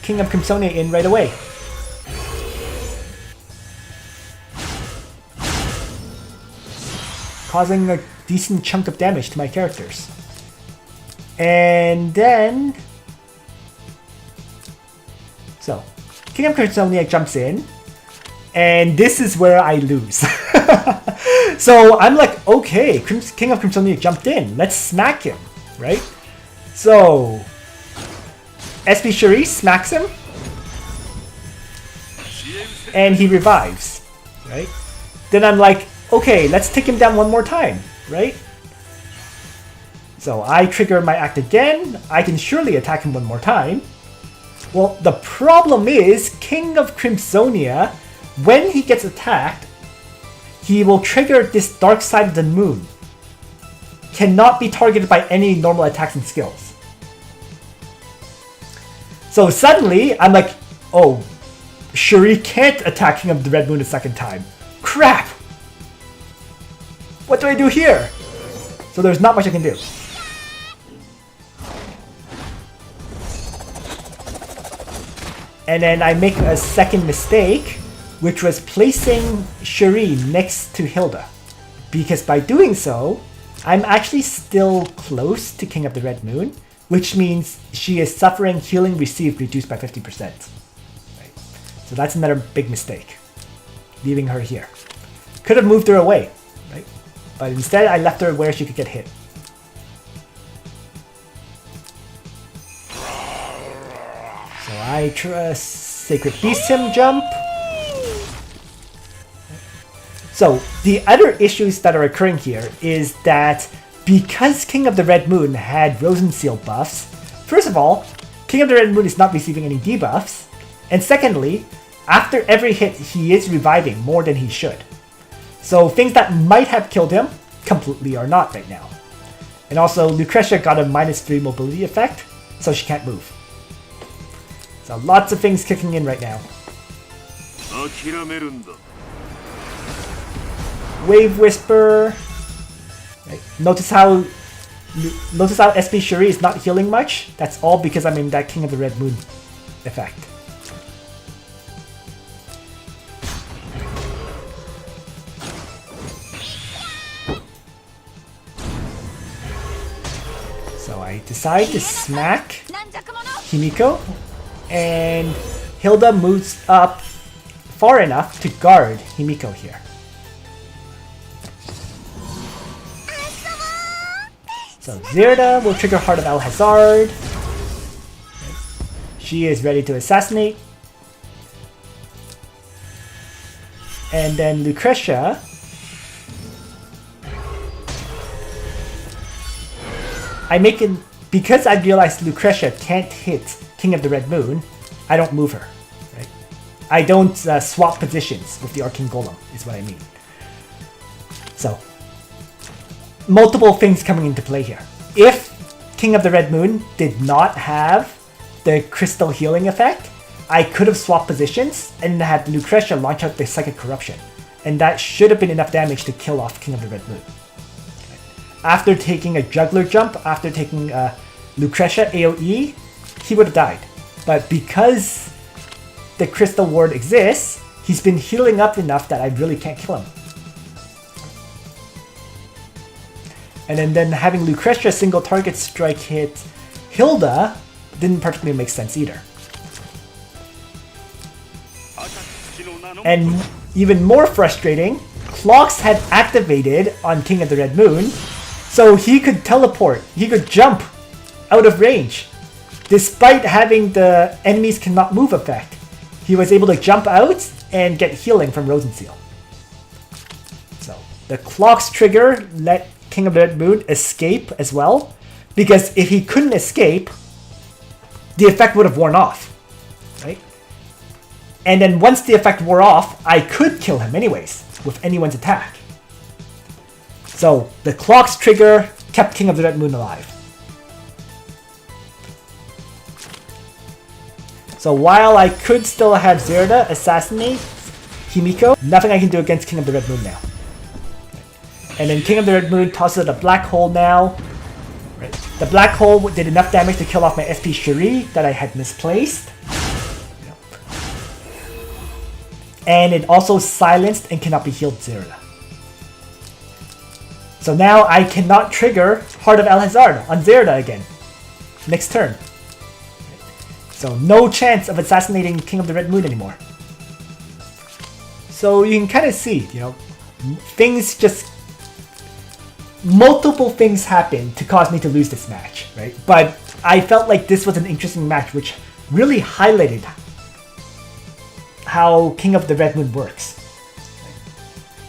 King of Crimzonia in right away. Causing a decent chunk of damage to my characters. And then... So, King of Crimzonia jumps in. And this is where I lose. So I'm like, okay, King of Crimzonia jumped in. Let's smack him, right? So SP Cherie smacks him. And he revives, right? Then I'm like, okay, let's take him down one more time, right? So I trigger my act again. I can surely attack him one more time. Well, the problem is King of Crimzonia, when he gets attacked, he will trigger this Dark Side of the Moon. Cannot be targeted by any normal attacks and skills. So suddenly, I'm like, oh, Cherie can't attack King of the Red Moon a second time. Crap! What do I do here? So there's not much I can do. And then I make a second mistake, which was placing Cherie next to Hilda. Because by doing so, I'm actually still close to King of the Red Moon, which means she is suffering healing received reduced by 50%. Right. So that's another big mistake, leaving her here. Could have moved her away, right? But instead I left her where she could get hit. So I Sacred Beast him jump. So the other issues that are occurring here is that because King of the Red Moon had Rosenseal buffs, first of all, King of the Red Moon is not receiving any debuffs, and secondly, after every hit he is reviving more than he should. So things that might have killed him completely are not right now. And also Lucretia got a -3 mobility effect, so she can't move. So lots of things kicking in right now. Wave Whisper. Right. Notice how SP Cherie is not healing much. That's all because I'm in that King of the Red Moon effect. So I decide to smack Himiko, and Hilda moves up far enough to guard Himiko here. So Zerda will trigger Heart of Alhazard. She is ready to assassinate. And then Lucretia because I realized Lucretia can't hit King of the Red Moon, I don't move her. Right? I don't swap positions with the Arcane Golem, is what I mean. So multiple things coming into play here. If King of the Red Moon did not have the crystal healing effect, I could have swapped positions and had Lucretia launch out the Psychic Corruption. And that should have been enough damage to kill off King of the Red Moon. After taking a Juggler jump, after taking Lucretia AoE, he would have died. But because the Crystal Ward exists, he's been healing up enough that I really can't kill him. And then having Lucretia single target strike hit Hilda didn't particularly make sense either. And even more frustrating, Clocks had activated on King of the Red Moon, so he could teleport, he could jump out of range. Despite having the enemies cannot move effect, he was able to jump out and get healing from Rosenseal. So the Clocks trigger let King of the Red Moon escape as well, because if he couldn't escape, the effect would have worn off, right? And then once the effect wore off, I could kill him anyways, with anyone's attack. So the clock's trigger kept King of the Red Moon alive. So while I could still have Zerda assassinate Himiko, nothing I can do against King of the Red Moon now. And then King of the Red Moon tosses a black hole now. Right. The black hole did enough damage to kill off my SP Cherie that I had misplaced. And it also silenced and cannot be healed Zerda. So now I cannot trigger Heart of Alhazard on Zerda again. Next turn. So no chance of assassinating King of the Red Moon anymore. So you can kind of see, things just... multiple things happened to cause me to lose this match, right? But I felt like this was an interesting match which really highlighted how King of the Red Moon works.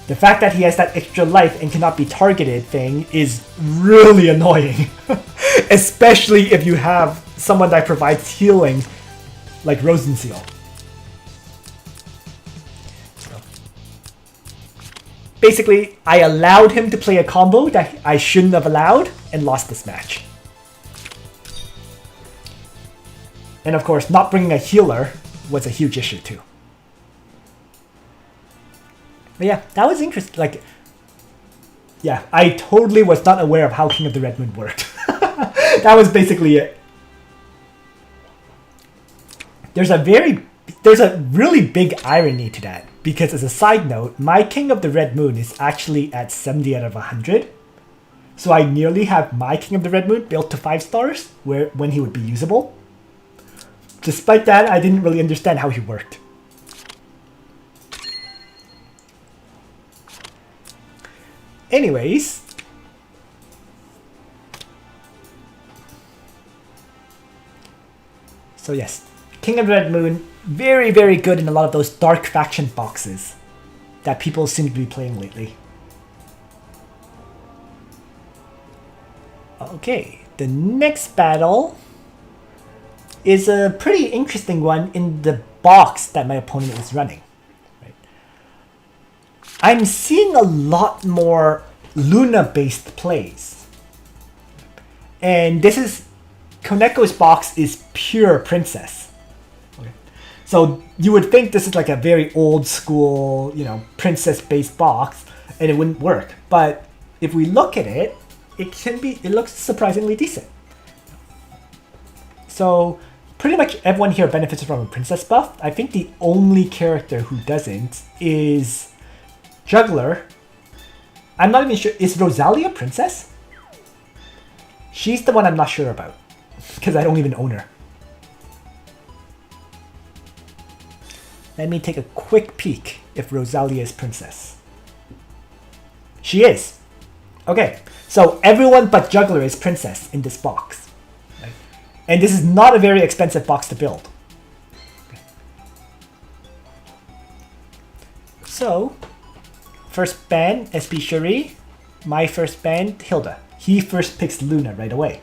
The fact that he has that extra life and cannot be targeted thing is really annoying. Especially if you have someone that provides healing like Rosenseal. Basically, I allowed him to play a combo that I shouldn't have allowed and lost this match. And of course, not bringing a healer was a huge issue too. But yeah, that was interesting. Like, yeah, I totally was not aware of how King of the Red Moon worked. That was basically it. There's a really big irony to that, because as a side note, my King of the Red Moon is actually at 70 out of 100. So I nearly have my King of the Red Moon built to 5 stars when he would be usable. Despite that, I didn't really understand how he worked. Anyways, so yes, King of the Red Moon, very, very good in a lot of those dark faction boxes that people seem to be playing lately. Okay, the next battle is a pretty interesting one in the box that my opponent is running. I'm seeing a lot more Luna-based plays. And this is... Koneko's box is pure Princess. Okay. So you would think this is like a very old school, Princess-based box, and it wouldn't work. But if we look at it, it looks surprisingly decent. So pretty much everyone here benefits from a Princess buff. I think the only character who doesn't is... Juggler. I'm not even sure. Is Rozalia Princess? She's the one I'm not sure about, because I don't even own her. Let me take a quick peek if Rozalia is Princess. She is. Okay, so everyone but Juggler is Princess in this box. Right? And this is not a very expensive box to build. Okay. So... first ban, SP Cherie. My first ban, Hilda. He first picks Luna right away.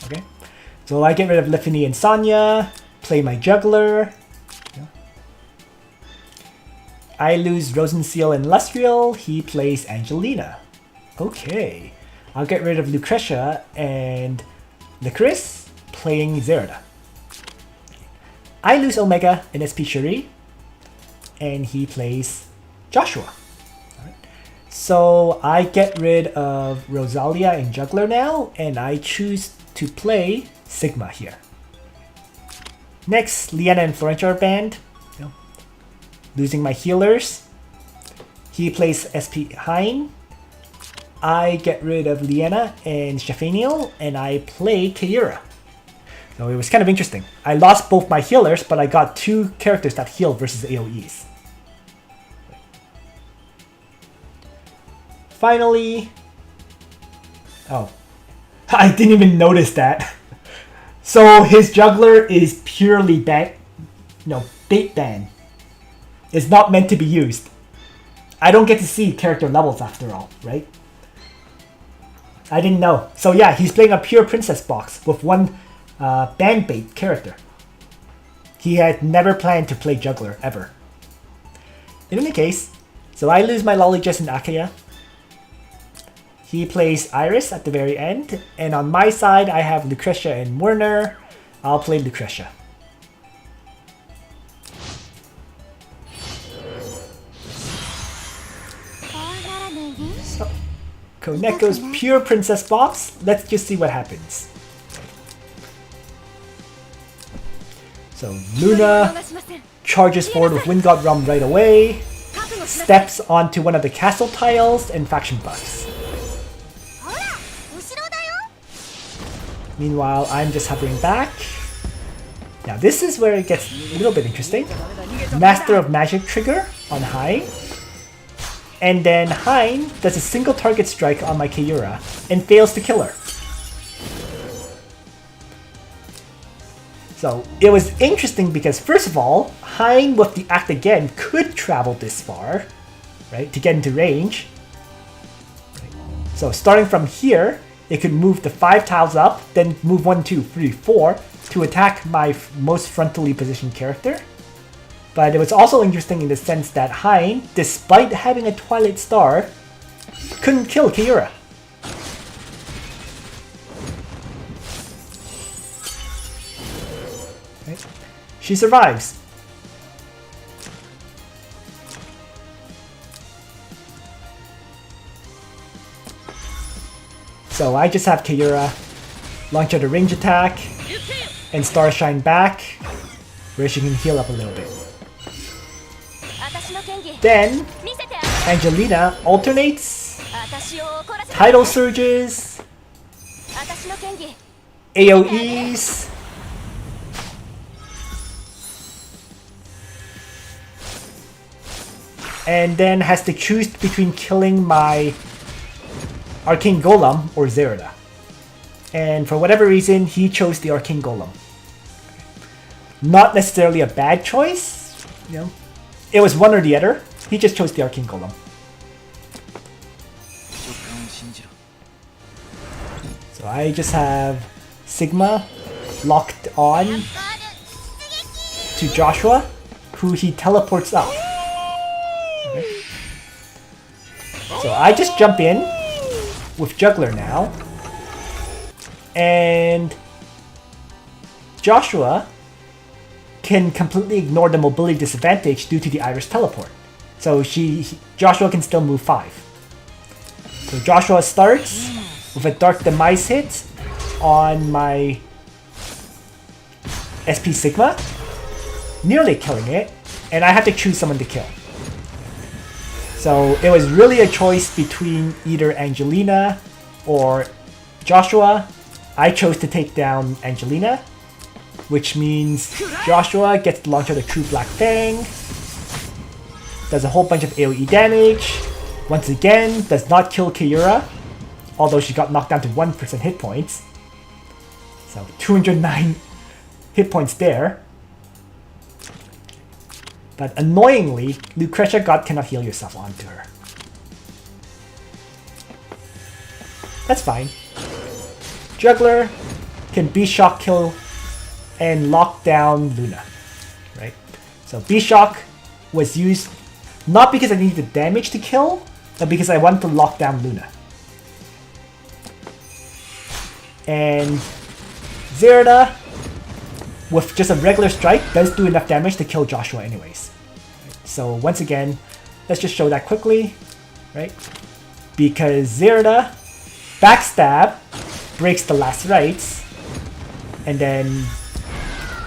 Okay, so I get rid of Lifini and Sonya, play my Juggler. I lose Rosenseal and Lustriel, he plays Angelina. Okay, I'll get rid of Lucretia and Licorice, playing Zerda. I lose Omega and SP Cherie, and he plays Joshua. So I get rid of Rozalia and Juggler now, and I choose to play Sigma here. Next, Liana and Florentia are banned. Losing my healers. He plays SP Hein. I get rid of Liana and Shafaniel, and I play Keira. So it was kind of interesting. I lost both my healers, but I got 2 characters that heal versus AoEs. Finally, oh, I didn't even notice that. So his Juggler is purely bait ban. It's not meant to be used. I don't get to see character levels after all, right? I didn't know. So yeah, he's playing a pure Princess box with one band-bait character. He had never planned to play juggler, ever. In any case, so I lose my LoliJess and Akaya. He plays Iris at the very end, and on my side I have Lucretia and Werner. I'll play Lucretia. So, Koneko's pure princess box. Let's just see what happens. So Luna charges forward with Wingod Realm right away, steps onto one of the castle tiles and faction buffs. Meanwhile, I'm just hovering back. Now this is where it gets a little bit interesting. Master of Magic trigger on Hein. And then Hein does a single target strike on my Keira and fails to kill her. So it was interesting because first of all, Hein with the act again could travel this far, right, to get into range. So starting from here, it could move the 5 tiles up, then move 1, 2, 3, 4 to attack my most frontally positioned character. But it was also interesting in the sense that Hein, despite having a Twilight Star, couldn't kill Keira. Right. She survives. So I just have Keira launch out a range attack and Starshine back, where she can heal up a little bit. Then Angelina alternates, tidal surges, AoEs, and then has to choose between killing my Arcane Golem or Zerida. And for whatever reason, he chose the Arcane Golem. Not necessarily a bad choice, you know. It was one or the other. He just chose the Arcane Golem. So I just have Sigma locked on to Joshua, who he teleports up. Okay. So I just jump in with Juggler now, and Joshua can completely ignore the mobility disadvantage due to the Iris teleport. So Joshua can still move 5. So Joshua starts with a Dark Demise hit on my SP Sigma, nearly killing it, and I have to choose someone to kill. So it was really a choice between either Angelina or Joshua. I chose to take down Angelina, which means Joshua gets to launch out a True Black Fang, does a whole bunch of AoE damage, once again does not kill Keira, although she got knocked down to 1% hit points. So 209 hit points there. But annoyingly, Lucretia cannot heal yourself onto her. That's fine. Juggler can B-Shock kill and lock down Luna, right? So B-Shock was used not because I needed the damage to kill, but because I wanted to lock down Luna. And Zerida, with just a regular strike, does do enough damage to kill Joshua anyways. So once again, let's just show that quickly, right? Because Zerida backstab breaks the last rites, and then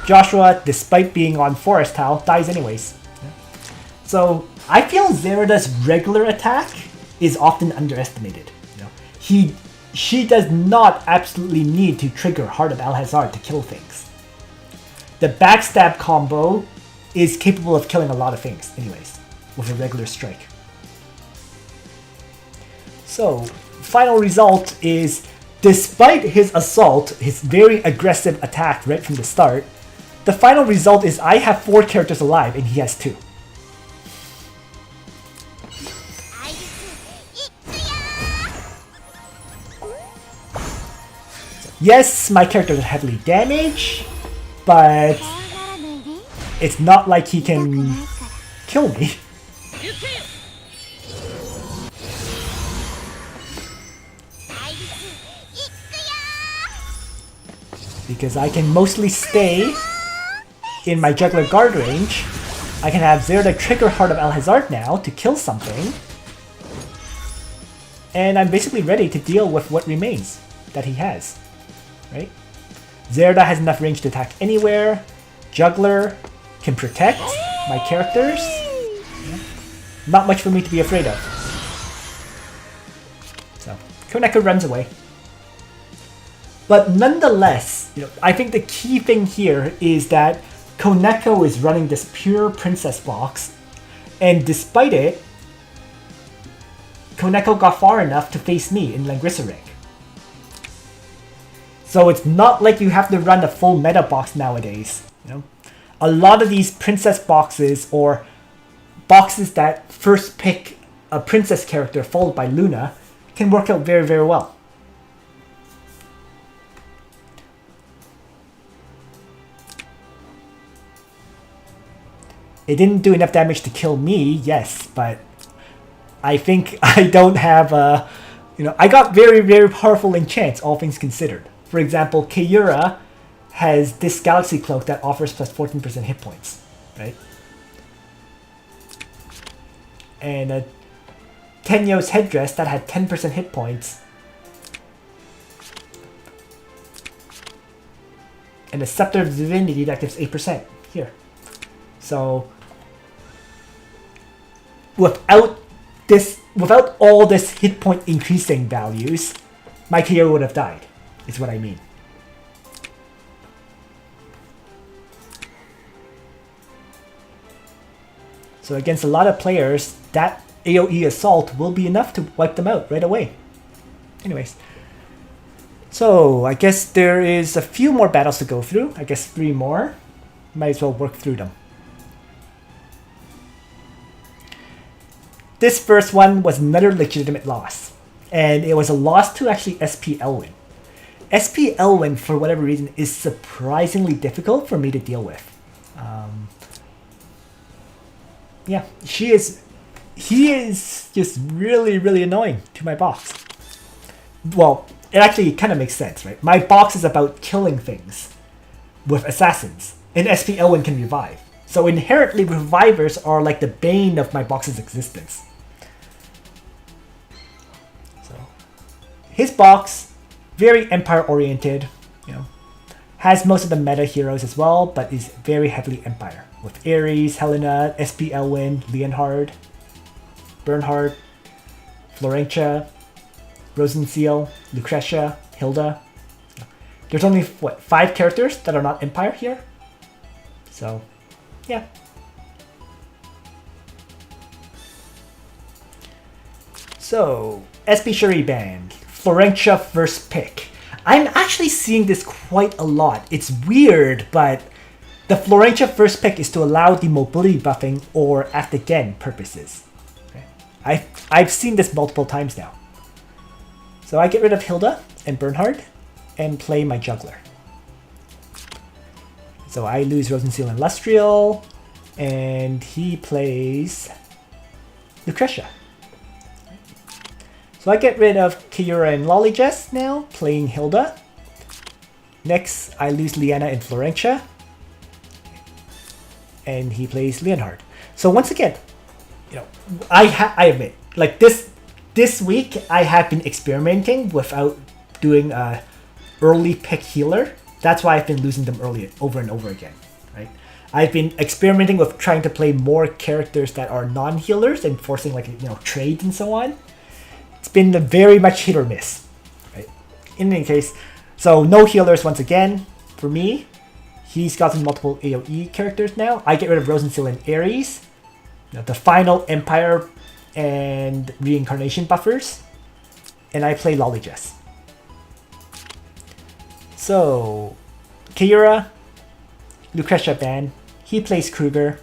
Joshua, despite being on Forest Tile, dies anyways. So I feel Zerida's regular attack is often underestimated. You know, she does not absolutely need to trigger Heart of Alhazard to kill things. The backstab combo is capable of killing a lot of things anyways, with a regular strike. So, final result is, despite his assault, his very aggressive attack right from the start, the final result is I have 4 characters alive and he has 2. Yes, my character is heavily damaged, but it's not like he can kill me. Because I can mostly stay in my juggler guard range. I can have Zerda trigger Heart of Alhazard now to kill something. And I'm basically ready to deal with what remains that he has. Right? Zerda has enough range to attack anywhere. Juggler can protect my characters. Not much for me to be afraid of. So, Koneko runs away. But nonetheless, I think the key thing here is that Koneko is running this pure princess box, and despite it, Koneko got far enough to face me in Langrisser rank. So it's not like you have to run a full meta box nowadays. A lot of these princess boxes or boxes that first pick a princess character followed by Luna can work out very, very well. It didn't do enough damage to kill me, yes, but I think I don't have a... I got very, very powerful enchants, all things considered. For example, Keira has this Galaxy Cloak that offers plus 14% hit points, right? And a Tenyo's Headdress that had 10% hit points. And a Scepter of Divinity that gives 8% here. So, without all this hit point increasing values, my Keira would have died, is what I mean. So against a lot of players, that AoE Assault will be enough to wipe them out right away. Anyways. So, I guess there is a few more battles to go through. I guess 3 more. Might as well work through them. This first one was another legitimate loss, and it was a loss to actually SP Elwin. SP Elwin, for whatever reason, is surprisingly difficult for me to deal with. Yeah, he is just really, really annoying to my box. Well, it actually kind of makes sense, right? My box is about killing things with assassins, and SP Elwin can revive. So inherently, revivers are like the bane of my box's existence. So, his box, very Empire-oriented, has most of the meta heroes as well, but is very heavily Empire. With Ares, Helena, SP Elwin, Leonhard, Bernhard, Florentia, Rosenseal, Lucretia, Hilda. There's only, 5 characters that are not Empire here? So, yeah. So, SP Shuri Band, Florentia first pick. I'm actually seeing this quite a lot. It's weird, but the Florentia first pick is to allow the mobility buffing or at the gen purposes. Okay. I've seen this multiple times now. So I get rid of Hilda and Bernhard and play my juggler. So I lose Rosenseal and Lustriel, and he plays Lucretia. So I get rid of Keira and LoliJess now, playing Hilda. Next, I lose Liana and Florentia, and he plays Leonhard. So once again, I admit, like this week I have been experimenting without doing a early pick healer. That's why I've been losing them early over and over again, right? I've been experimenting with trying to play more characters that are non-healers and forcing trades and so on. It's been very much hit or miss, right? In any case, so no healers once again for me. He's gotten multiple AoE characters now. I get rid of Rosenseal and Ares, the final Empire and Reincarnation buffers, and I play LoliJess. So, Keira, Lucretia ban. He plays Kreuger.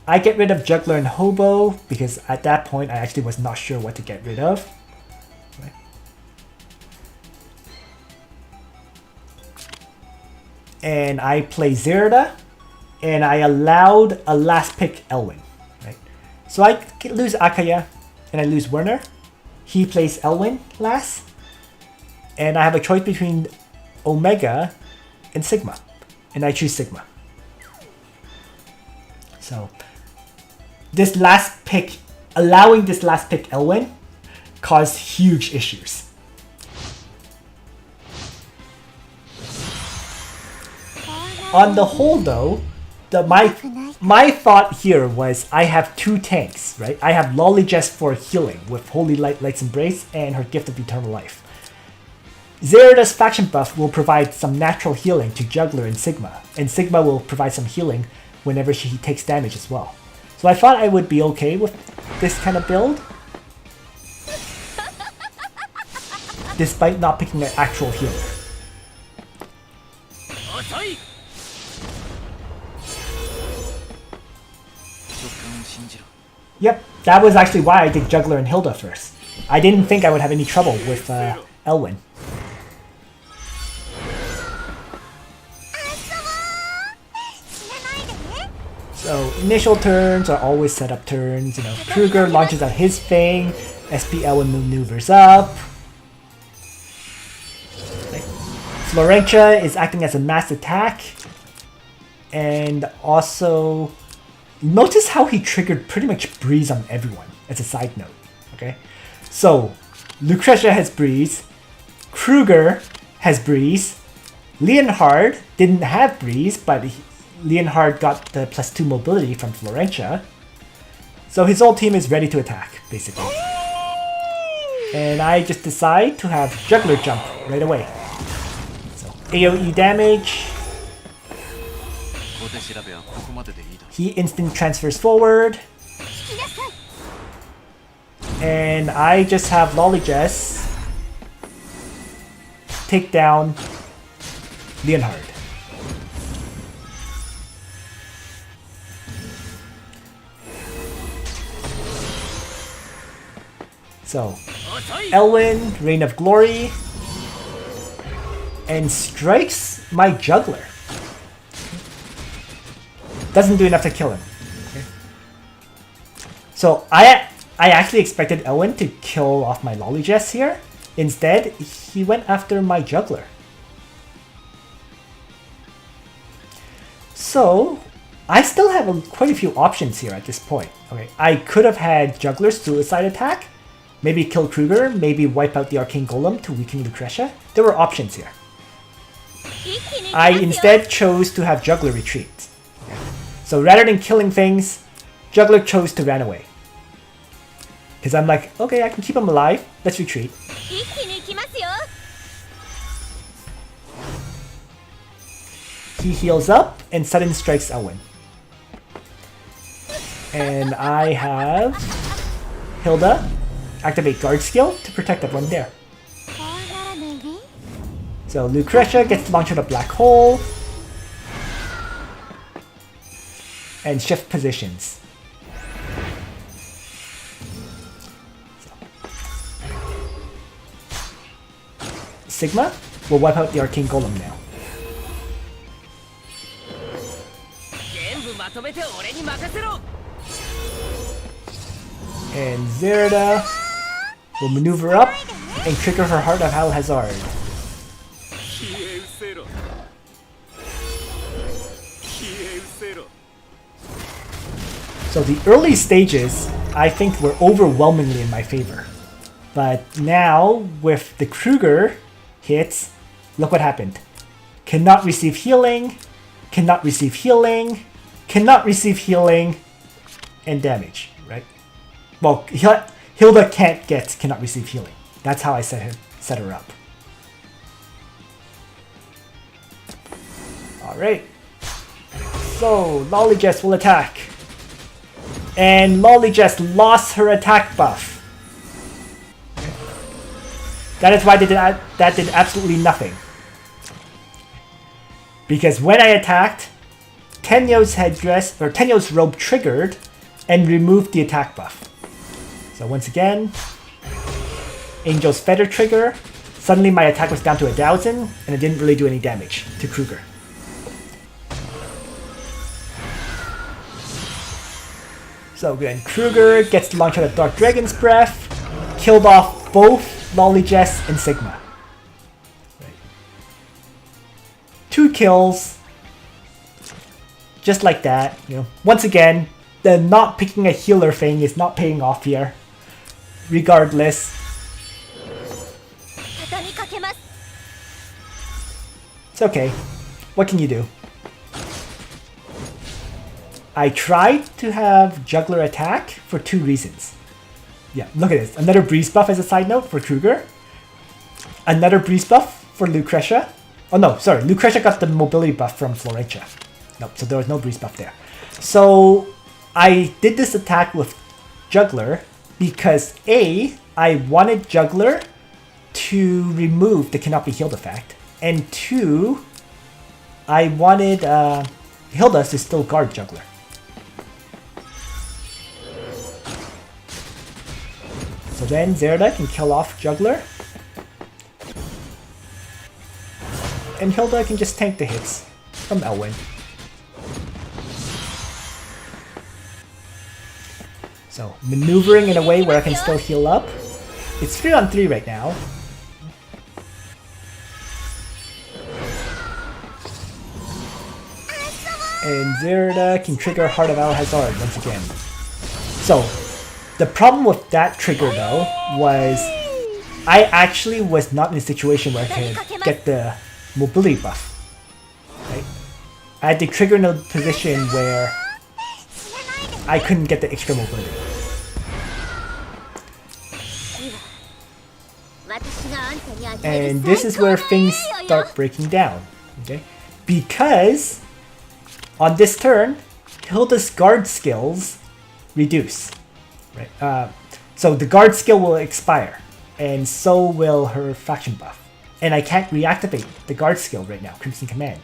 I get rid of Juggler and Hobo because at that point I actually was not sure what to get rid of. and I play Zerda, and I allowed a last pick Elwin, right? So I lose Akaya, and I lose Werner. He plays Elwin last, and I have a choice between Omega and Sigma, and I choose Sigma. So this last pick, allowing this last pick Elwin, caused huge issues. On the whole though, my thought here was I have two tanks, right? I have LoliJess for healing with Holy Light's Embrace and her Gift of Eternal Life. Zerida's faction buff will provide some natural healing to Juggler and Sigma will provide some healing whenever she takes damage as well. So I thought I would be okay with this kind of build, despite not picking an actual healer. Yep, that was actually why I did Juggler and Hilda first. I didn't think I would have any trouble with Elwin. So initial turns are always setup turns. You know, Kreuger launches out his thing, SP Elwin maneuvers up. Florentia is acting as a mass attack, and also notice how he triggered pretty much Breeze on everyone as a side note. Okay, so Lucretia has Breeze, Kreuger has Breeze, Leonhard didn't have Breeze, but Leonhard got the +2 mobility from Florentia, so his whole team is ready to attack basically. And I just decide to have Juggler jump right away. So AoE damage. He instant transfers forward. And I just have LoliJess take down Leonhard. So, Elwin, Reign of Glory, and strikes my Juggler. Doesn't do enough to kill him. Okay. So I actually expected Elwin to kill off my LoliJess here. Instead, he went after my Juggler. So I still have quite a few options here at this point. Okay, I could have had Juggler's suicide attack, maybe kill Kreuger, maybe wipe out the Arcane Golem to weaken Lucretia. There were options here. I instead chose to have Juggler retreat. So rather than killing things, Juggler chose to run away. Because I'm like, okay, I can keep him alive. Let's retreat. He heals up and sudden strikes Elwin. And I have Hilda activate guard skill to protect everyone there. So Lucretia gets launched at a black hole and shift positions. Sigma will wipe out the Arcane Golem now. And Zerda will maneuver up and trigger her Heart of Alhazard. So the early stages, I think, were overwhelmingly in my favor. But now, with the Kreuger hits, look what happened. Cannot receive healing, cannot receive healing, cannot receive healing, and damage, right? Well, Hilda cannot receive healing. That's how I set her up. Alright. So, LoliJess will attack. And LoliJess lost her attack buff. That is why that did absolutely nothing. Because when I attacked, Tenyo's headdress, or Tenyo's robe triggered and removed the attack buff. So once again, Angel's Feather trigger. Suddenly my attack was down to 1,000 and it didn't really do any damage to Kreuger. So then Kreuger gets to launch out a Dark Dragon's Breath, killed off both LoliJess and Sigma. Right. 2 kills, just like that. You know, once again, the not picking a healer thing is not paying off here. Regardless, it's okay. What can you do? I tried to have Juggler attack for 2 reasons. Yeah, look at this. Another breeze buff as a side note for Kreuger. Another breeze buff for Lucretia. Oh no, sorry. Lucretia got the mobility buff from Florentia. Nope, so there was no breeze buff there. So I did this attack with Juggler because A, I wanted Juggler to remove the cannot be healed effect. And 2, I wanted Hilda to still guard Juggler. So then Zerda can kill off Juggler. And Hilda can just tank the hits from Elwin. So maneuvering in a way where I can still heal up. It's 3-on-3 right now. And Zerda can trigger Heart of Alhazard once again. So the problem with that trigger though was I actually was not in a situation where I could get the mobility buff. Right? I had to trigger in a position where I couldn't get the extra mobility. And this is where things start breaking down. Okay? Because on this turn, Hilda's guard skills reduce. Right? So the guard skill will expire, and so will her faction buff. And I can't reactivate the guard skill right now, Crimson Command.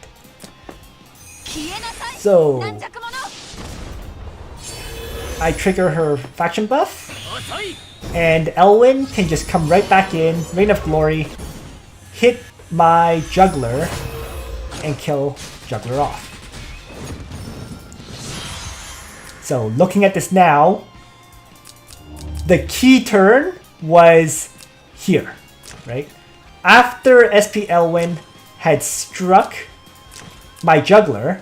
So I trigger her faction buff, and Elwin can just come right back in, Reign of Glory, hit my Juggler, and kill Juggler off. So looking at this now, the key turn was here, right? After SP Elwin had struck my Juggler,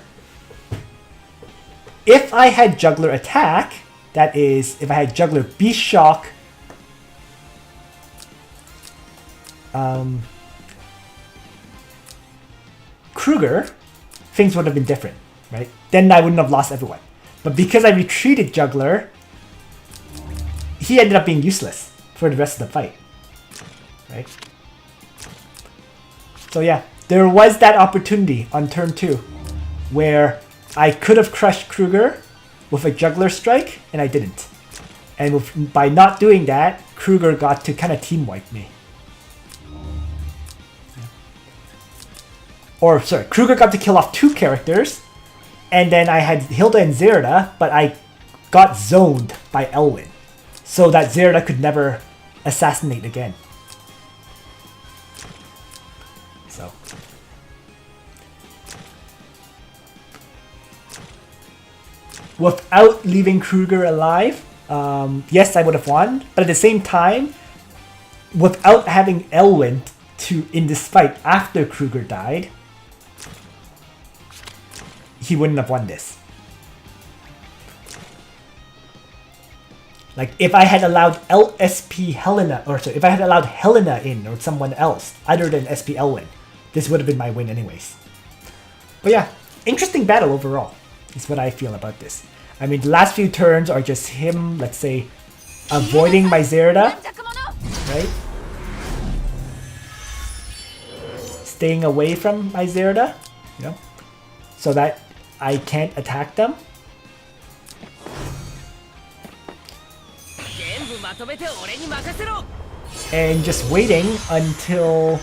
if I had Juggler attack, that is, if I had Juggler Beast Shock, Kreuger, things would have been different, right? Then I wouldn't have lost everyone. But because I retreated Juggler, he ended up being useless for the rest of the fight, right? So yeah, there was that opportunity on turn 2 where I could have crushed Kreuger with a Juggler strike, and I didn't. And by not doing that, Kreuger got to kind of team wipe me. Or sorry, Kreuger got to kill off 2 characters, and then I had Hilda and Zerda, but I got zoned by Elwin, so that Zerda could never assassinate again. So without leaving Kreuger alive, yes, I would have won, but at the same time, without having Elwin in this fight after Kreuger died, he wouldn't have won this. Like, if I had allowed SP Helena, or sorry, if I had allowed Helena in, or someone else, other than SP Elwin, this would have been my win anyways. But yeah, interesting battle overall, is what I feel about this. I mean, the last few turns are just him, let's say, avoiding my Zerda, right? Staying away from my Zerda, you know, so that I can't attack them. And just waiting until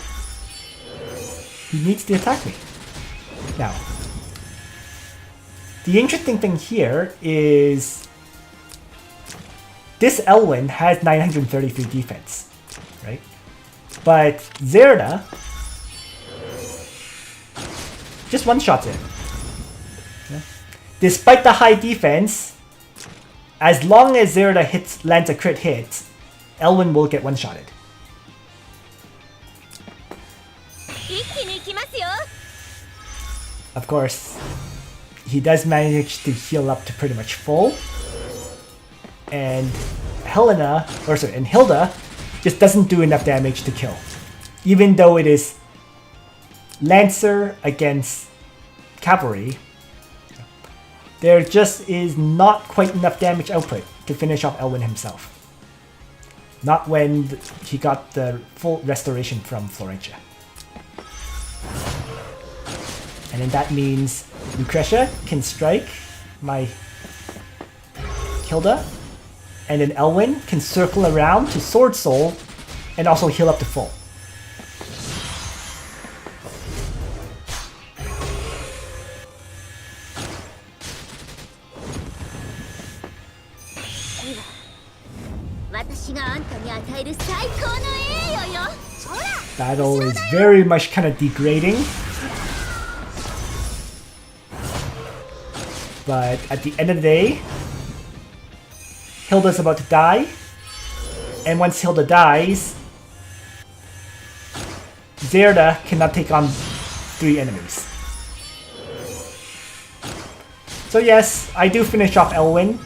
he needs to attack me. Now, the interesting thing here is this Elwin has 933 defense, right? But Zerda just one-shots it. Yeah. Despite the high defense, as long as Zerda lands a crit hit, Elwin will get one-shotted. Of course, he does manage to heal up to pretty much full. And Hilda just doesn't do enough damage to kill. Even though it is Lancer against Cavalry, there just is not quite enough damage output to finish off Elwin himself. Not when he got the full restoration from Florentia. And then that means Lucretia can strike my Hilda, and then Elwin can circle around to Sword Soul and also heal up to full. Battle is very much kind of degrading. But at the end of the day, Hilda's about to die. And once Hilda dies, Zerda cannot take on 3 enemies. So yes, I do finish off Elwin.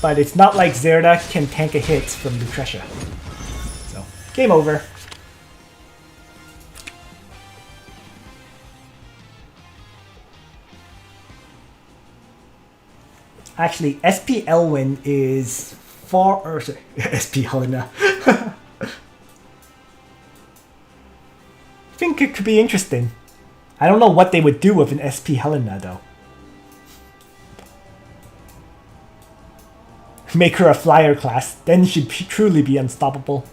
But it's not like Zerda can tank a hit from Lucretia. So, game over. Actually, SP Elwin is SP Helena. I think it could be interesting. I don't know what they would do with an SP Helena though. Make her a flyer class, then she'd truly be unstoppable.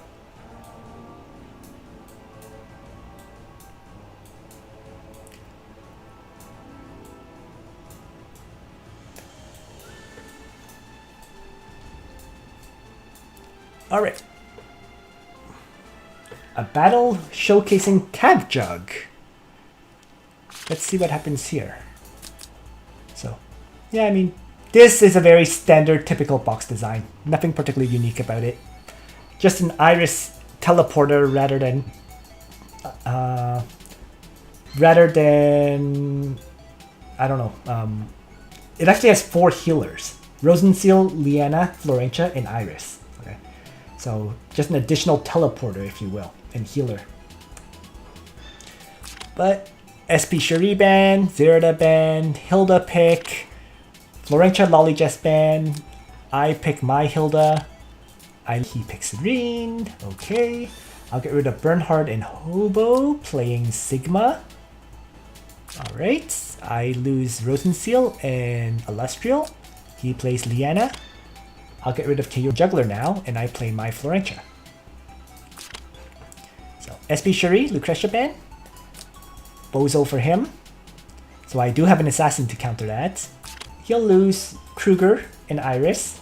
Alright. A battle showcasing CavJug. Let's see what happens here. So, yeah, I mean, this is a very standard, typical box design. Nothing particularly unique about it. Just an Iris teleporter rather than... I don't know. It actually has 4 healers. Rosenseal, Liana, Florentia, and Iris. Okay. So, just an additional teleporter, if you will, and healer. But, SP Cherie ban, Zerda ban, Hilda pick, Florentia LoliJess ban, I pick my Hilda, he picks Serene, okay. I'll get rid of Bernhard and Hobo, playing Sigma. Alright, I lose Rosenseal and Illustrial, he plays Liana. I'll get rid of KO Juggler now, and I play my Florentia. So, SP Cherie, Lucretia ban, Bozo for him. So I do have an assassin to counter that. He'll lose Kreuger and Iris,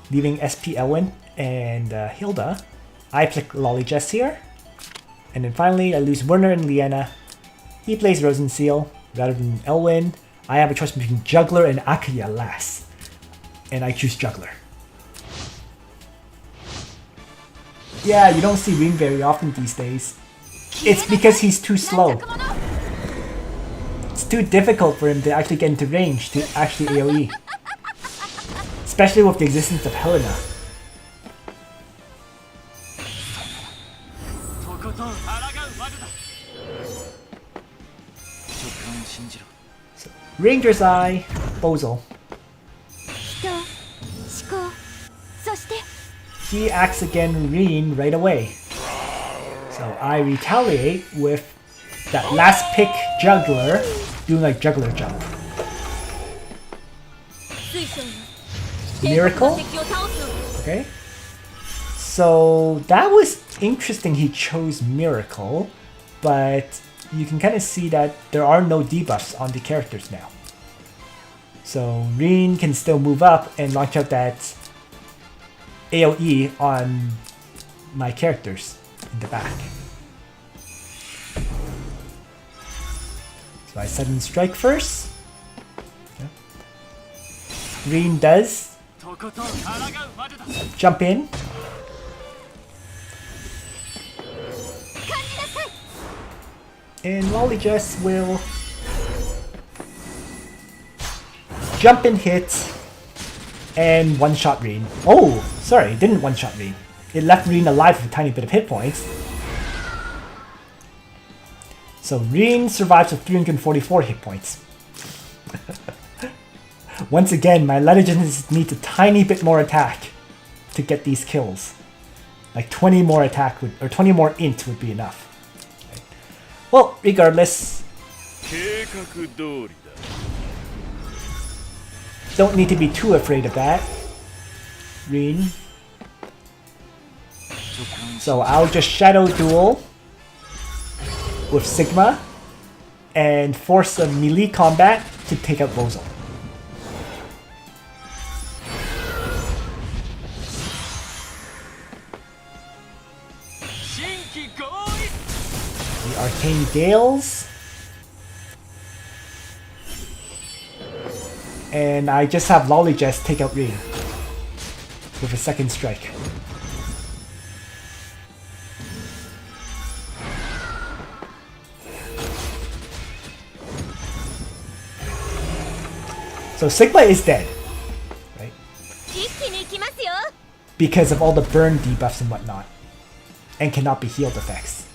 leaving SP Elwin and Hilda. I pick LoliJess here. And then finally I lose Werner and Liana. He plays Rosenseal rather than Elwin. I have a choice between Juggler and Akaya last. And I choose Juggler. Yeah, you don't see Ring very often these days. It's because he's too slow. It's too difficult for him to actually get into range to actually AoE. Especially with the existence of Helena. So, Ranger's Eye, Bozo. He acts again Reen right away. So I retaliate with that last pick Juggler, doing like Juggler jump. Miracle? Okay. So that was interesting he chose Miracle, but you can kind of see that there are no debuffs on the characters now. So Reen can still move up and launch out that AoE on my characters in the back. So I sudden strike first. Yeah. Reen does jump in. And LoliJess will jump and hit and one-shot Reen. Oh, sorry, it didn't one-shot Reen. It left Reen alive with a tiny bit of hit points. So Reen survives with 344 hit points. Once again, my LoliJess needs a tiny bit more attack to get these kills. Like 20 more attack would, or 20 more int would be enough. Okay. Well, regardless, don't need to be too afraid of that. Reen. So I'll just Shadow Duel with Sigma and force a melee combat to take out Bozal. The Arcane Gales. And I just have LoliJess take out Reen with a second strike. So Sigma is dead, right? Because of all the burn debuffs and whatnot, and cannot be healed effects.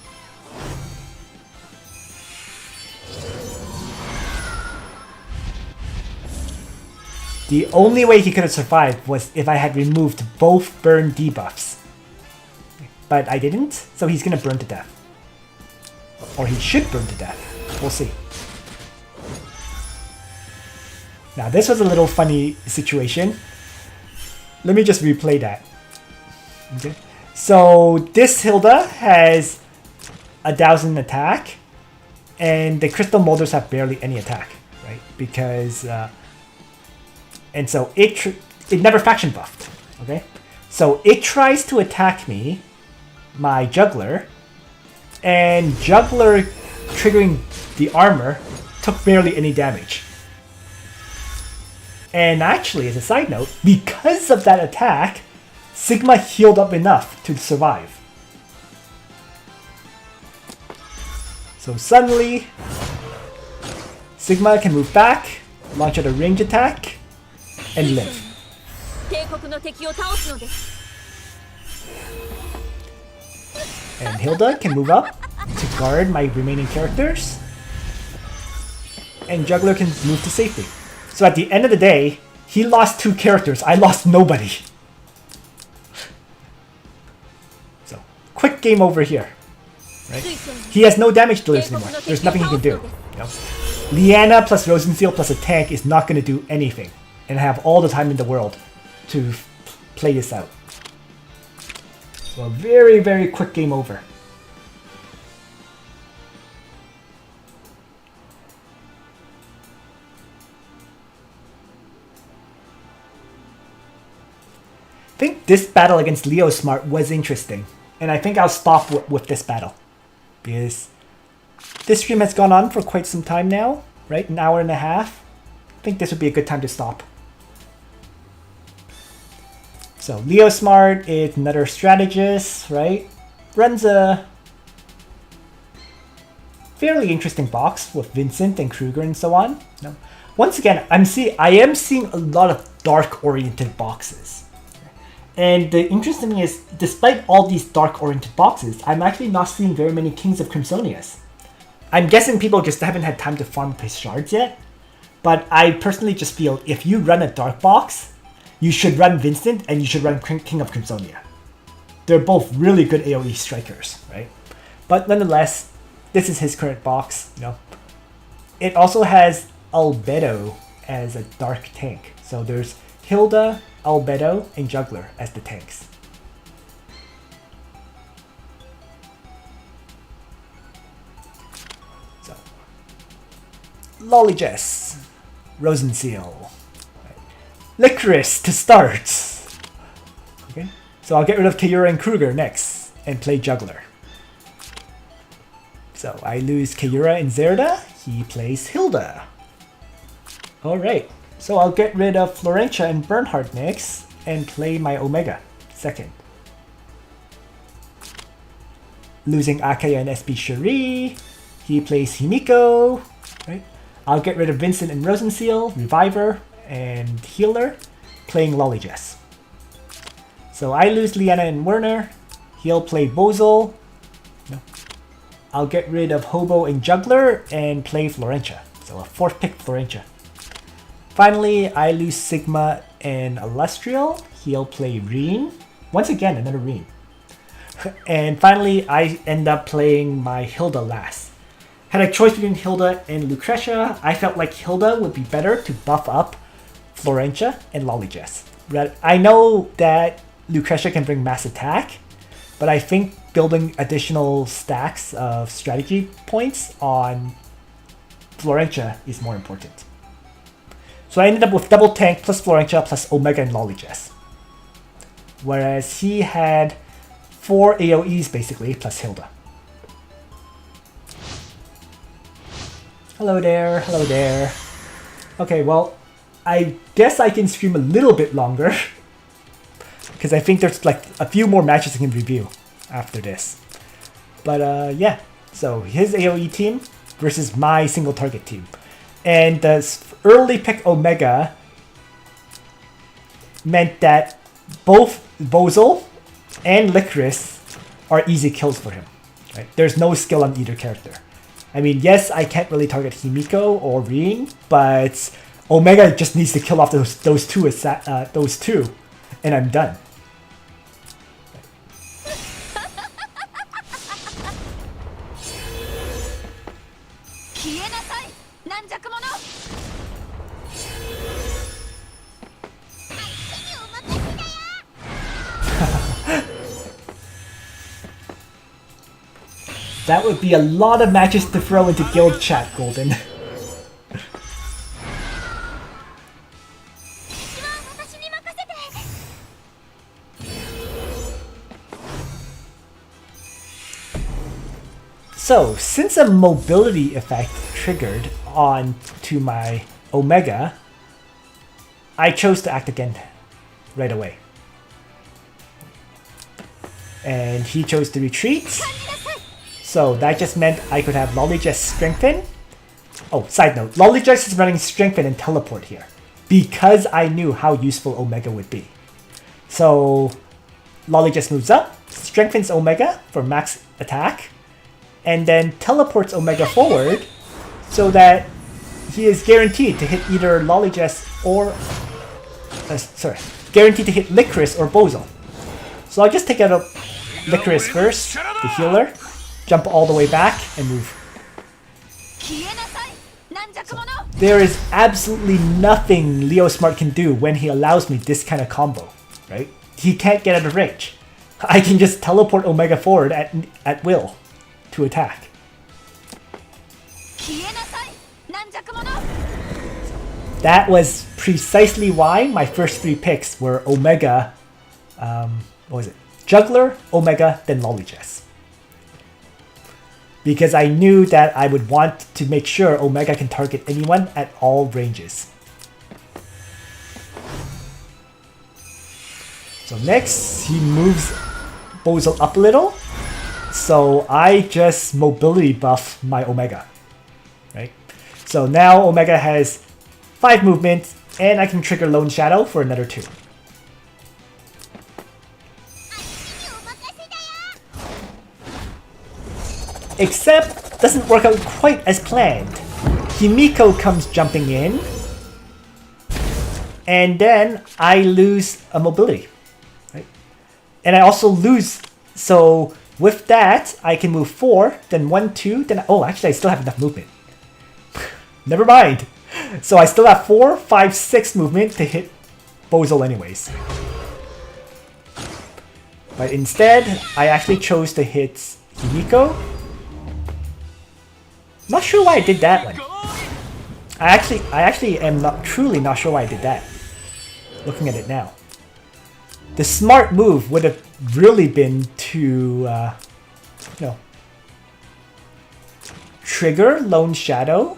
The only way he could have survived was if I had removed both burn debuffs. But I didn't, so he's gonna burn to death. Or he should burn to death. We'll see. Now this was a little funny situation. Let me just replay that. Okay. So this Hilda has 1,000 attack, and the Crystal Molders have barely any attack, right? Because and so it never faction buffed, okay? So it tries to attack me, my Juggler, and Juggler triggering the armor took barely any damage. And actually, as a side note, because of that attack, Sigma healed up enough to survive. So suddenly, Sigma can move back, launch out a range attack, and live. And Hilda can move up to guard my remaining characters, and Juggler can move to safety. So at the end of the day, he lost 2 characters, I lost nobody. So, quick game over here. Right? He has no damage dealers anymore, there's nothing he can do. You know? Liana plus Rosenseal plus a tank is not going to do anything. And I have all the time in the world to play this out. So a very, very quick game over. I think this battle against Leo Smart was interesting. And I think I'll stop with this battle. Because this stream has gone on for quite some time now. Right? An hour and a half. I think this would be a good time to stop. So Leo Smart is another strategist, right? Runs a fairly interesting box with Vincent and Kreuger and so on. No. Once again, I am seeing a lot of dark-oriented boxes. And the interesting thing is, despite all these dark-oriented boxes, I'm actually not seeing very many Kings of Crimzonias. I'm guessing people just haven't had time to farm his shards yet. But I personally just feel if you run a dark box, you should run Vincent and you should run King of Crimzonia. They're both really good AoE strikers, right? But nonetheless, this is his current box. You know, it also has Albedo as a dark tank. So there's Hilda, Albedo, and Juggler as the tanks. So, LoliJess, Rosenseal. Licorice to start. Okay, so I'll get rid of Kayura and Kreuger next and play Juggler. So I lose Kayura and Zerda. He plays Hilda. All right. So I'll get rid of Florentia and Bernhard next and play my Omega second. Losing Akaya and SP Cherie. He plays Himiko. Right? I'll get rid of Vincent and Rosenseal, Reviver, and Healer, playing LoliJess. So I lose Liana and Werner. He'll play Bozel. No. I'll get rid of Hobo and Juggler and play Florentia. So a 4th pick Florentia. Finally, I lose Sigma and Illustrial. He'll play Reen. Once again, another Reen. And finally, I end up playing my Hilda last. Had a choice between Hilda and Lucretia. I felt like Hilda would be better to buff up Florentia and LoliJess. I know that Lucretia can bring mass attack, but I think building additional stacks of strategy points on Florentia is more important. So I ended up with double tank plus Florentia plus Omega and LoliJess. Whereas he had 4 AoEs basically plus Hilda. Hello there, hello there. Okay, well, I guess I can stream a little bit longer. Because I think there's like a few more matches I can review after this. But yeah, so his AoE team versus my single target team. And the early pick Omega meant that both Bozel and Licorice are easy kills for him. Right? There's no skill on either character. I mean, yes, I can't really target Himiko or Reen, but Omega just needs to kill off those two, and I'm done. That would be a lot of matches to throw into guild chat, Golden. So, since a mobility effect triggered on to my Omega, I chose to act again right away. And he chose to retreat. So that just meant I could have LoliJess Strengthen. Oh, side note, LoliJess is running Strengthen and Teleport here because I knew how useful Omega would be. So LoliJess moves up, strengthens Omega for max attack, and then teleports Omega forward so that he is guaranteed to hit either LoliJess or... guaranteed to hit Licorice or Bozel. So I'll just take out Licorice first, the healer. Jump all the way back and move. So, there is absolutely nothing Leo Smart can do when he allows me this kind of combo, right? He can't get out of range. I can just teleport Omega forward at will to attack. That was precisely why my first 3 picks were Omega, what was it? Juggler, Omega, then LoliJess. Because I knew that I would want to make sure Omega can target anyone at all ranges. So next, he moves Bozel up a little. So I just mobility buff my Omega. Right? So now Omega has 5 movement, and I can trigger Lone Shadow for another 2. Except, doesn't work out quite as planned. Himiko comes jumping in, and then I lose a mobility. Right? And I also lose, so with that, I can move 4, then 1, 2, then, oh, actually I still have enough movement. Never mind. So I still have 4, 5, 6 movement to hit Bozel anyways. But instead, I actually chose to hit Himiko. Not sure why I did that one. I actually am truly not sure why I did that. Looking at it now. The smart move would have really been to, trigger Lone Shadow,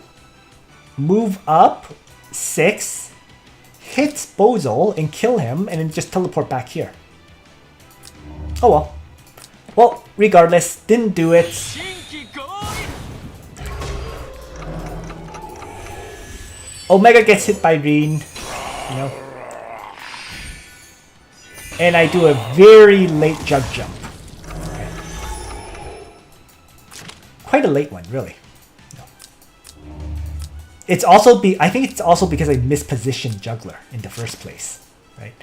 move up 6, hit Bozo and kill him and then just teleport back here. Oh well. Well, regardless, didn't do it. Omega gets hit by Reen, you know. And I do a very late jug jump. Okay. Quite a late one, really. It's also I think it's also because I mispositioned Juggler in the first place, right?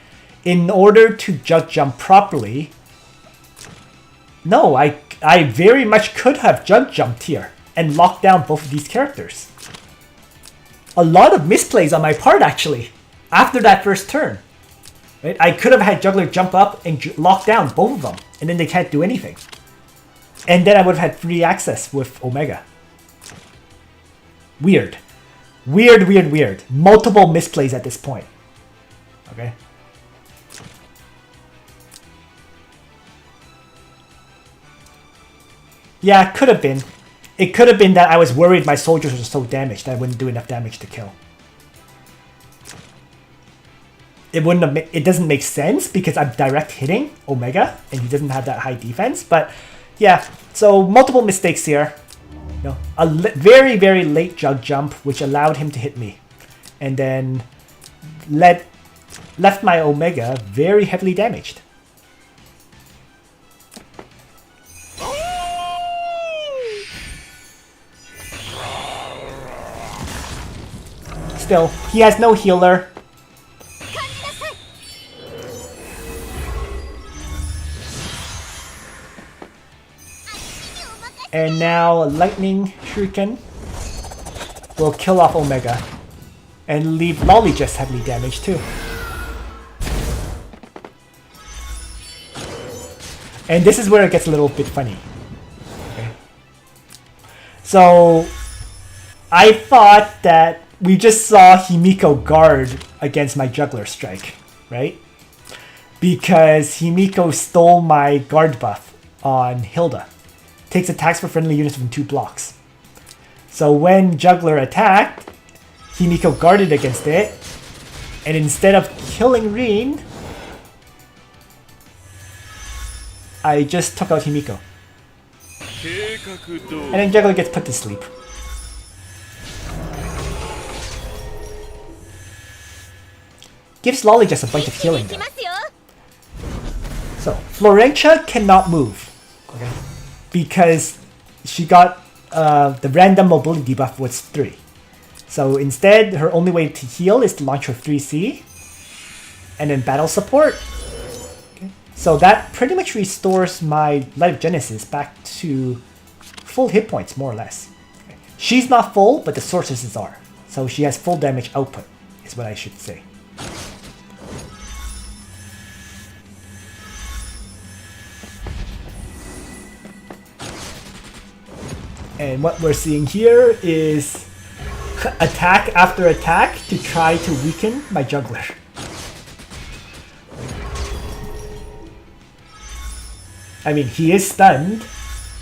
In order to jug jump properly, no, I very much could have jug jumped here and locked down both of these characters. A lot of misplays on my part actually after that first turn. Right? I could have had Juggler jump up and lock down both of them, and then they can't do anything. And then I would have had free access with Omega. Weird. Weird, weird, weird. Multiple misplays at this point. Okay. Yeah, could have been. It could have been that I was worried my soldiers were so damaged that I wouldn't do enough damage to kill. It doesn't make sense because I'm direct hitting Omega and he doesn't have that high defense. But yeah, so multiple mistakes here. You know, a very, very late jug jump which allowed him to hit me. And then left my Omega very heavily damaged. Still, he has no healer. And now Lightning Shuriken will kill off Omega and leave LoliJess heavily damaged too. And this is where it gets a little bit funny. Okay. So I thought that we just saw Himiko guard against my Juggler strike, right? Because Himiko stole my guard buff on Hilda. Takes attacks for friendly units from 2 blocks. So when Juggler attacked, Himiko guarded against it, and instead of killing Reen, I just took out Himiko. And then Juggler gets put to sleep. Gives LoliJess a bunch of healing though. So, Florentia cannot move. Okay. Because she got the random mobility buff was 3. So instead, her only way to heal is to launch her 3C and then battle support. Okay. So that pretty much restores my Light of Genesis back to full hit points, more or less. Okay. She's not full, but the sorceresses are. So she has full damage output, is what I should say. And what we're seeing here is attack after attack to try to weaken my Juggler. I mean, he is stunned,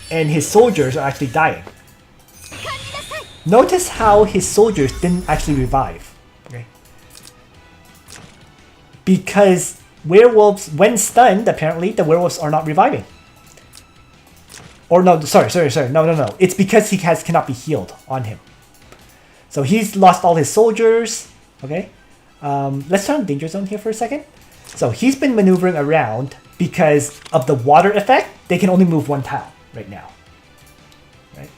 and his soldiers are actually dying. Notice how his soldiers didn't actually revive. Okay? Because werewolves, when stunned, apparently the werewolves are not reviving. Or no, sorry. No. It's because he cannot be healed on him. So he's lost all his soldiers. Okay. Let's turn on Danger Zone here for a second. So he's been maneuvering around because of the water effect. They can only move 1 tile right now. Right.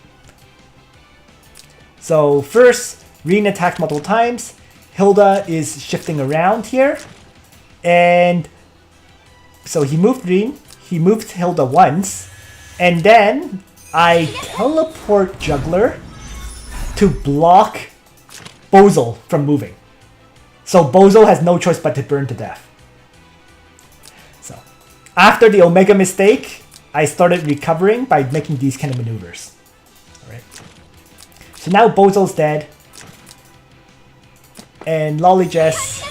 So first, Reen attacked multiple times. Hilda is shifting around here. And so he moved Reen. He moved Hilda once. And then I teleport Juggler to block Bozo from moving. So Bozo has no choice but to burn to death. So after the Omega mistake, I started recovering by making these kind of maneuvers. Alright. So now Bozo's dead. And LoliJess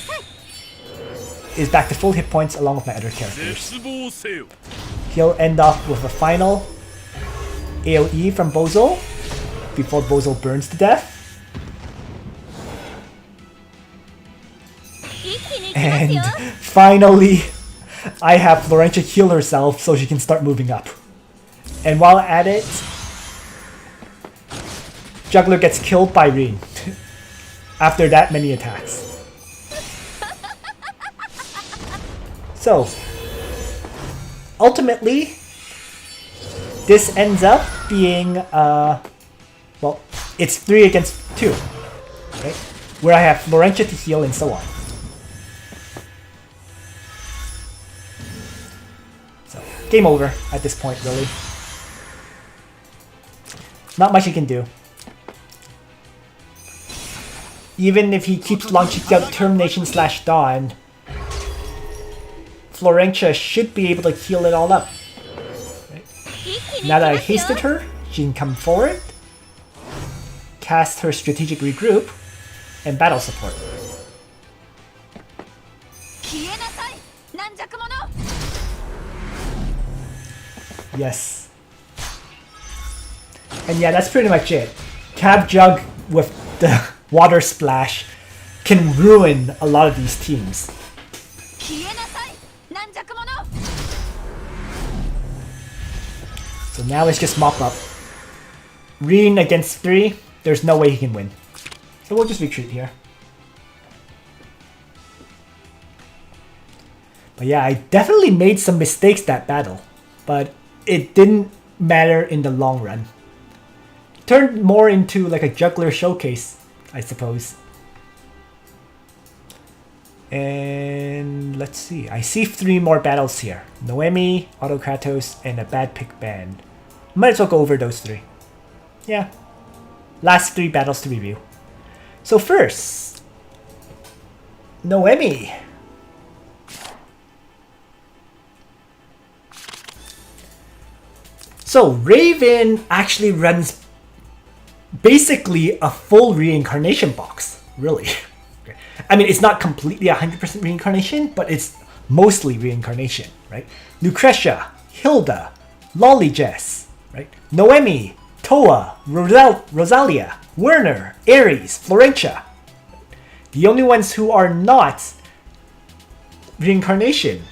is back to full hit points along with my other characters. He'll end off with a final AoE from Bozo before Bozo burns to death. And finally, I have Florentia heal herself so she can start moving up. And while at it, Juggler gets killed by Rin after that many attacks. So, ultimately, this ends up being, well, it's 3 against 2, right? Where I have Florentia to heal and so on. So, game over at this point, really. Not much he can do. Even if he keeps launching out Termination / Dawn, Florentia should be able to heal it all up. Right? Now that I hasted her, she can come forward, cast her Strategic Regroup, and battle support. Yes. And yeah, that's pretty much it. CavJug with the Water Splash can ruin a lot of these teams. So now let's just mop up. Rin against 3, there's no way he can win. So we'll just retreat here. But yeah, I definitely made some mistakes that battle. But it didn't matter in the long run. Turned more into like a juggler showcase, I suppose. And let's see. I see 3 more battles here. Noemi, Autokratos, and a bad pick band. Might as well go over those 3. Yeah. Last 3 battles to review. So first, Noemi. So Raven actually runs basically a full reincarnation box, really. I mean, it's not completely 100% reincarnation, but it's mostly reincarnation, right? Lucretia, Hilda, LoliJess, right? Noemi, Toa, Rozalia, Werner, Ares, Florentia. The only ones who are not reincarnation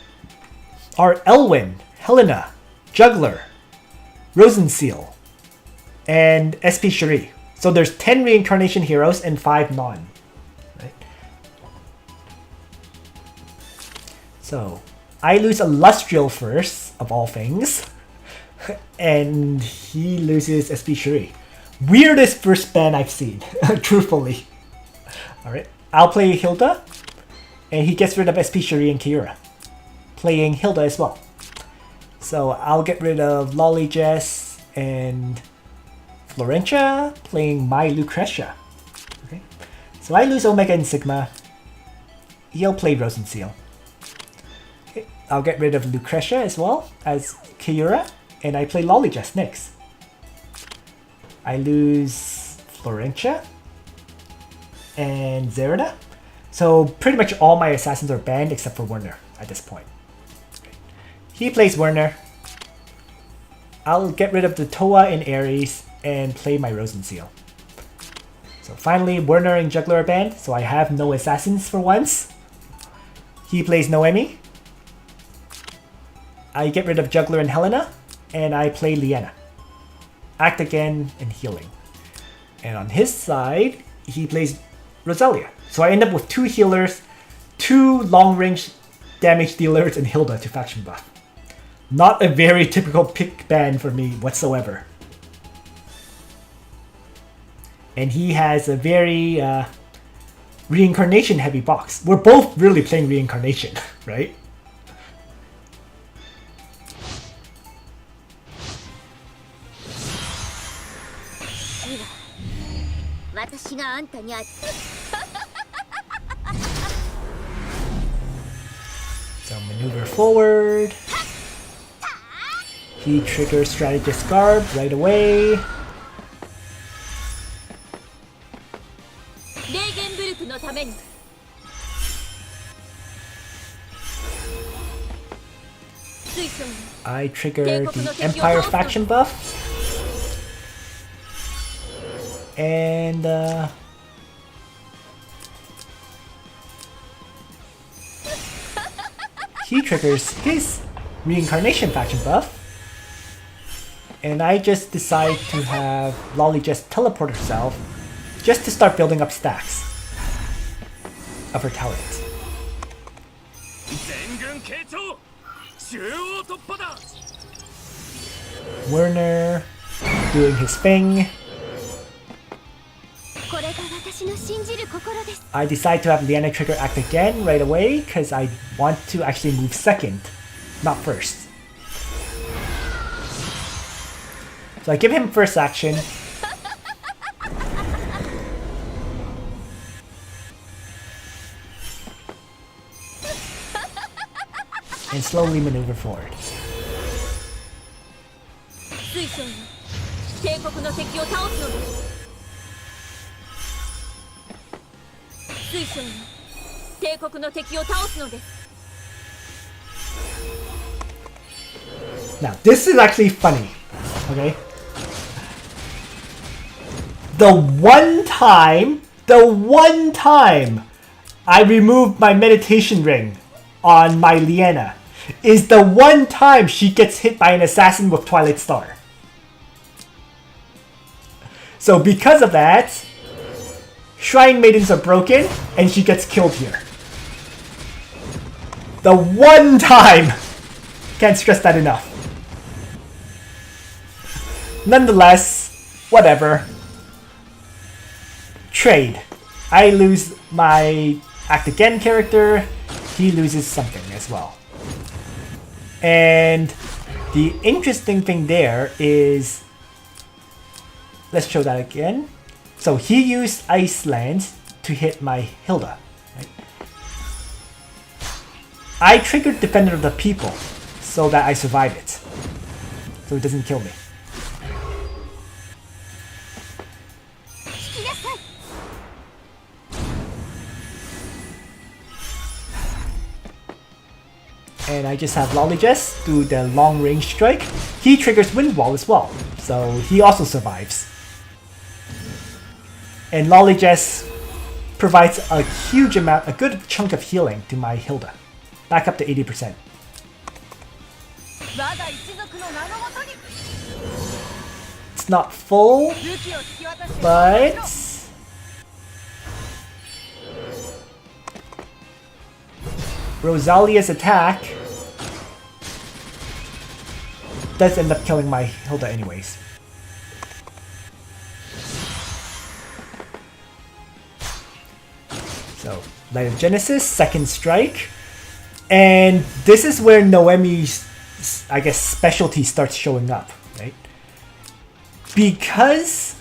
are Elwin, Helena, Juggler, Rosenseal, and SP Cherie. So there's 10 reincarnation heroes and 5 non. Right? So I lose Illustrial first, of all things. And he loses SP Cherie. Weirdest first ban I've seen, truthfully. Alright, I'll play Hilda. And he gets rid of SP Cherie and Kiura, playing Hilda as well. So I'll get rid of LoliJess and Florentia, playing my Lucretia. Okay. So I lose Omega and Sigma. He'll play Rosenseal. Okay. I'll get rid of Lucretia as well as Kiura, and I play LoliJess next. I lose Florentia and Zerida. So pretty much all my assassins are banned except for Werner at this point. He plays Werner. I'll get rid of the Toa and Ares and play my Rosenseal. So finally, Werner and Juggler are banned, so I have no assassins for once. He plays Noemi. I get rid of Juggler and Helena, and I play Liana. Act again and healing. And on his side, he plays Rozalia. So I end up with 2 healers, 2 long-range damage dealers, and Hilda to faction buff. Not a very typical pick ban for me whatsoever. And he has a very reincarnation heavy box. We're both really playing reincarnation, right? So maneuver forward. He triggers Strategist Garb right away. I trigger the Empire faction buff. And he triggers his reincarnation faction buff. And I just decide to have LoliJess teleport herself just to start building up stacks of her talent. Werner doing his thing. I decide to have Liana trigger act again right away because I want to actually move second, not first. So I give him first action. And slowly maneuver forward. Now, this is actually funny, okay? The one time I removed my meditation ring on my Liana is the one time she gets hit by an assassin with Twilight Star. So because of that, Shrine Maidens are broken and she gets killed here. The one time! Can't stress that enough. Nonetheless, whatever. Trade. I lose my Act Again character, he loses something as well. And the interesting thing there is, let's show that again. So he used Iceland to hit my Hilda. Right? I triggered Defender of the People so that I survive it. So it doesn't kill me. And I just have LoliJess do the long range strike. He triggers Wind Wall as well, so he also survives. And LoliJess provides a huge amount, a good chunk of healing to my Hilda. Back up to 80%. It's not full, but Rozalia's attack does end up killing my Hilda anyways. So, Light of Genesis, second strike. And this is where Noemi's, I guess, specialty starts showing up, right? Because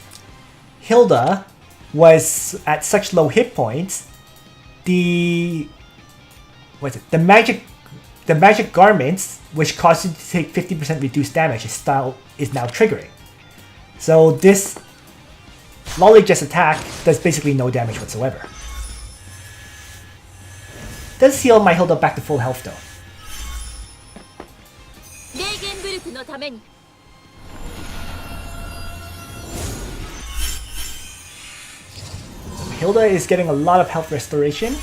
Hilda was at such low hit points, the magic garments, which cause you to take 50% reduced damage, is now triggering. So this LoliJess attack does basically no damage whatsoever. Does heal my Hilda back to full health though. Hilda is getting a lot of health restoration.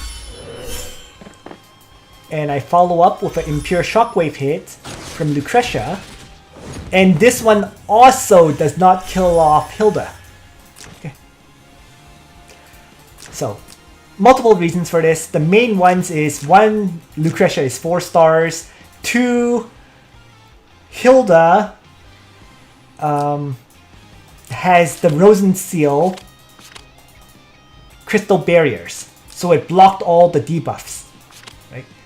And I follow up with an Impure Shockwave hit from Lucretia. And this one also does not kill off Hilda. Okay. So, multiple reasons for this. The main ones is 1, Lucretia is 4 stars. 2, Hilda has the Rosen Seal crystal barriers. So it blocked all the debuffs.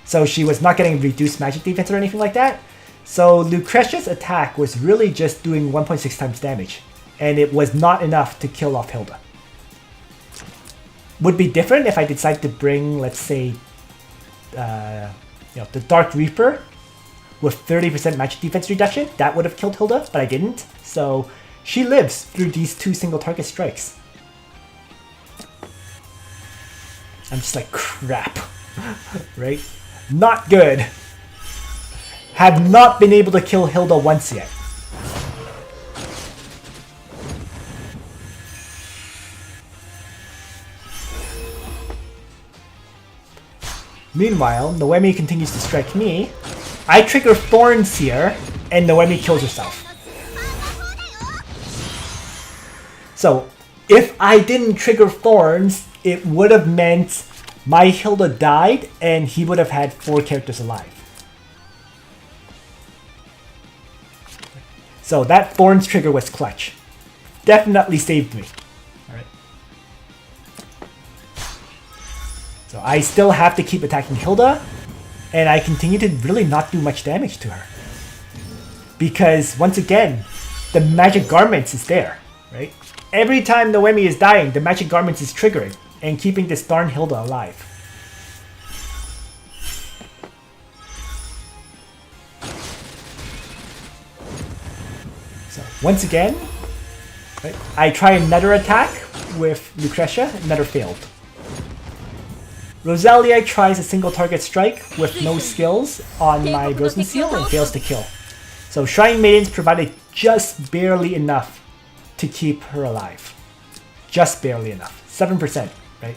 So she was not getting reduced magic defense or anything like that. So Lucretia's attack was really just doing 1.6 times damage. And it was not enough to kill off Hilda. Would be different if I decided to bring, let's say, the Dark Reaper with 30% magic defense reduction. That would have killed Hilda, but I didn't. So she lives through these 2 single target strikes. I'm just like, crap. Right? Not good. Have not been able to kill Hilda once yet. Meanwhile, Noemi continues to strike me. I trigger Thorns here, and Noemi kills herself. So, if I didn't trigger Thorns, it would have meant my Hilda died, and he would have had 4 characters alive. So that Thorns trigger was clutch. Definitely saved me. Alright. So I still have to keep attacking Hilda, and I continue to really not do much damage to her. Because, once again, the Magic Garments is there, right? Every time Noemi is dying, the Magic Garments is triggering and keeping this darn Hilda alive. So, once again, right, I try another attack with Lucretia, another failed. Rozalia tries a single target strike with no skills on my Rosen Seal and fails to kill. So Shrine Maidens provided just barely enough to keep her alive. Just barely enough. 7%, right?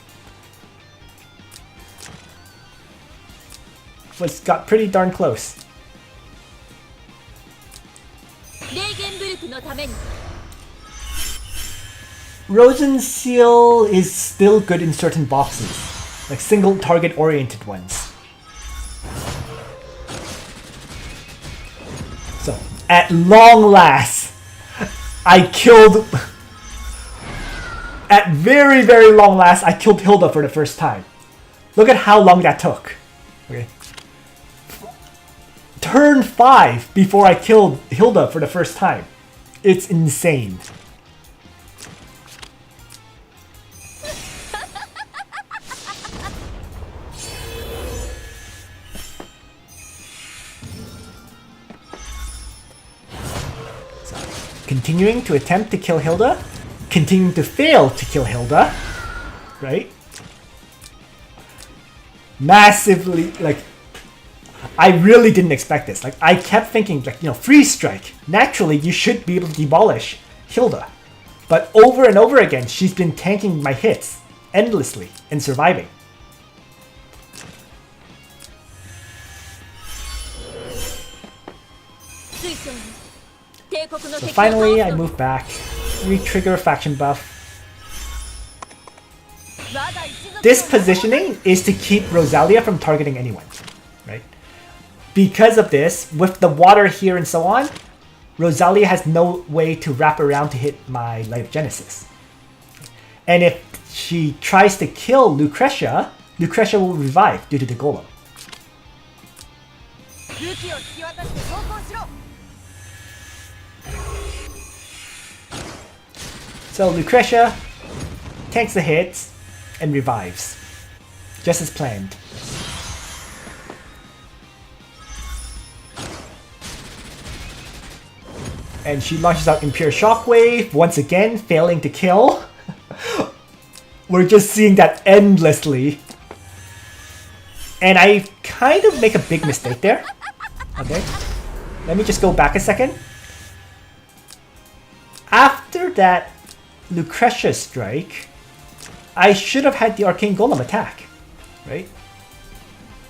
Got pretty darn close. Rosen Seal is still good in certain boxes, like single target oriented ones. So, at long last, I killed... At very, very long last, I killed Hilda for the first time. Look at how long that took. Okay. Turn 5 before I killed Hilda for the first time. It's insane. Continuing to attempt to kill Hilda, continuing to fail to kill Hilda, right? Massively, like, I really didn't expect this. Like, I kept thinking, like, you know, freeze strike. Naturally, you should be able to demolish Hilda. But over and over again, she's been tanking my hits endlessly and surviving. So finally, I move back, re-trigger faction buff. This positioning is to keep Rozalia from targeting anyone, right? Because of this, with the water here and so on, Rozalia has no way to wrap around to hit my Light of Genesis. And if she tries to kill Lucretia, Lucretia will revive due to the Golem. So Lucretia tanks the hits and revives, just as planned. And she launches out Impure Shockwave, once again failing to kill. We're just seeing that endlessly. And I kind of make a big mistake there. Okay, let me just go back a second. After that Lucretia strike, I should have had the Arcane Golem attack, right?